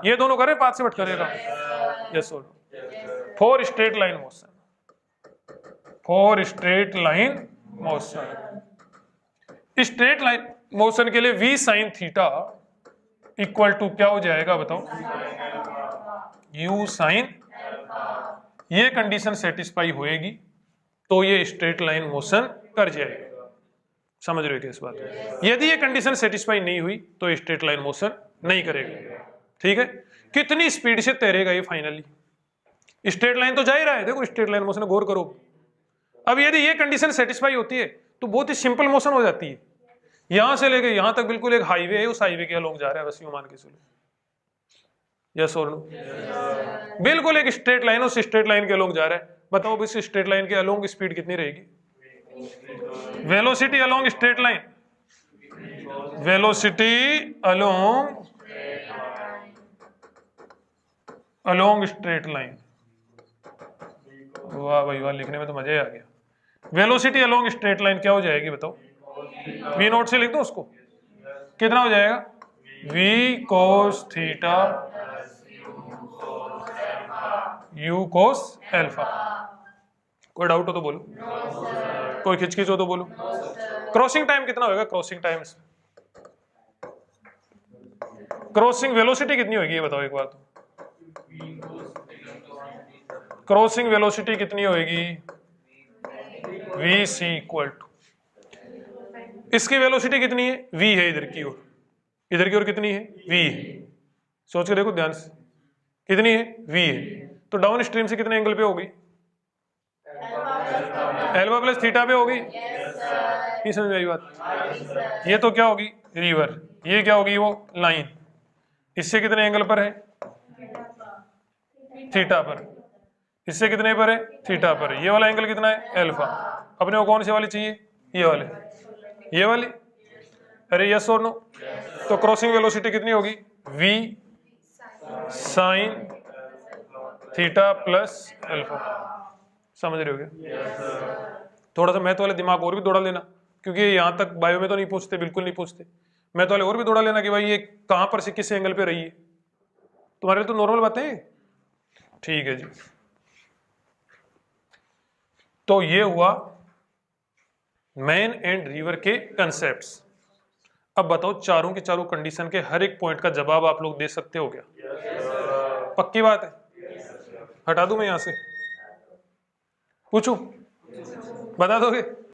ये दोनों कर रहे हैं पाथ से भटकाने का। यस और for straight line motion, for straight line motion, straight line motion के लिए v sine theta equal to क्या हो जाएगा बताओ? u साइन, ये कंडीशन सेटिस्फाई होएगी तो ये स्ट्रेट लाइन मोशन कर जाएगा। समझ रहे हो क्या इस बात में? यदि ये कंडीशन सेटिस्फाई नहीं हुई तो स्ट्रेट लाइन मोशन नहीं करेगा। ठीक है, कितनी स्पीड से तैरेगा ये फाइनली? स्ट्रेट लाइन तो जा ही रहा है, देखो स्ट्रेट लाइन मोशन, गौर करो। अब यदि ये कंडीशन सेटिस्फाई होती है तो बहुत ही सिंपल मोशन हो जाती है। यहां से लेके यहां तक बिल्कुल एक हाईवे है, उस हाईवे के अलोंग जा रहा है, बस यूं मान के चलो। यस और नो? बिल्कुल एक स्ट्रेट लाइन, उस स्ट्रेट लाइन के अलोंग जा रहा है। बताओ अब इस स्ट्रेट लाइन के अलोंग स्पीड कितनी रहेगी? Velocity along straight line, velocity along straight line. वाह भाई वाह, लिखने में तो मजा ही आ गया। वेलोसिटी अलोंग स्ट्रेट लाइन क्या हो जाएगी बताओ? वी नोट से लिख दो उसको, कितना हो जाएगा? V cos theta u cos alpha. कोई डाउट हो तो बोलो, कोई खिचखिच हो तो बोलो। क्रॉसिंग टाइम कितना होगा? क्रॉसिंग टाइम, क्रॉसिंग वेलोसिटी कितनी होगी ये बताओ एक बार तो? क्रॉसिंग वेलोसिटी कितनी होगी? वी सी इक्वल टू, इसकी वेलोसिटी कितनी है? v है इधर की ओर, इधर की ओर कितनी है? v है। सोच के देखो ध्यान से, कितनी है? v है। तो डाउन स्ट्रीम से कितने एंगल पे होगी? अल्फा प्लस थीटा पे होगी। नहीं समझ में आई बात? ये तो क्या होगी? रिवर। ये क्या होगी? वो लाइन। इससे कितने एंगल पर है? थीटा पर। इससे कितने पर है? थीटा पर। ये वाला एंगल कितना है? अल्फा। अपने को कौन सी वाली चाहिए? ये वाले, ये वाली। अरे यस और नो? तो क्रॉसिंग वेलोसिटी कितनी होगी? v sine theta plus alpha. समझ रहे हो क्या? थोड़ा सा मैथ वाले दिमाग और भी दौड़ा लेना, क्योंकि यहां तक बायो में तो नहीं पूछते, बिल्कुल नहीं पूछते। मैथ वाले और भी दौड़ा लेना कि भाई ये कहां पर से किस एंगल पे रही है। तुम्हारे तो नॉर्मल बातें हैं। ठीक है जी, तो ये हुआ मैन एंड रिवर के कंसेप्ट्स। अब बताओ चारों के चारों कंडीशन के हर एक पॉइंट का जवाब आप लोग दे सकते हो क्या? पक्की बात है? हटा दूं मैं यहां से? पूछूं? बता दोगे?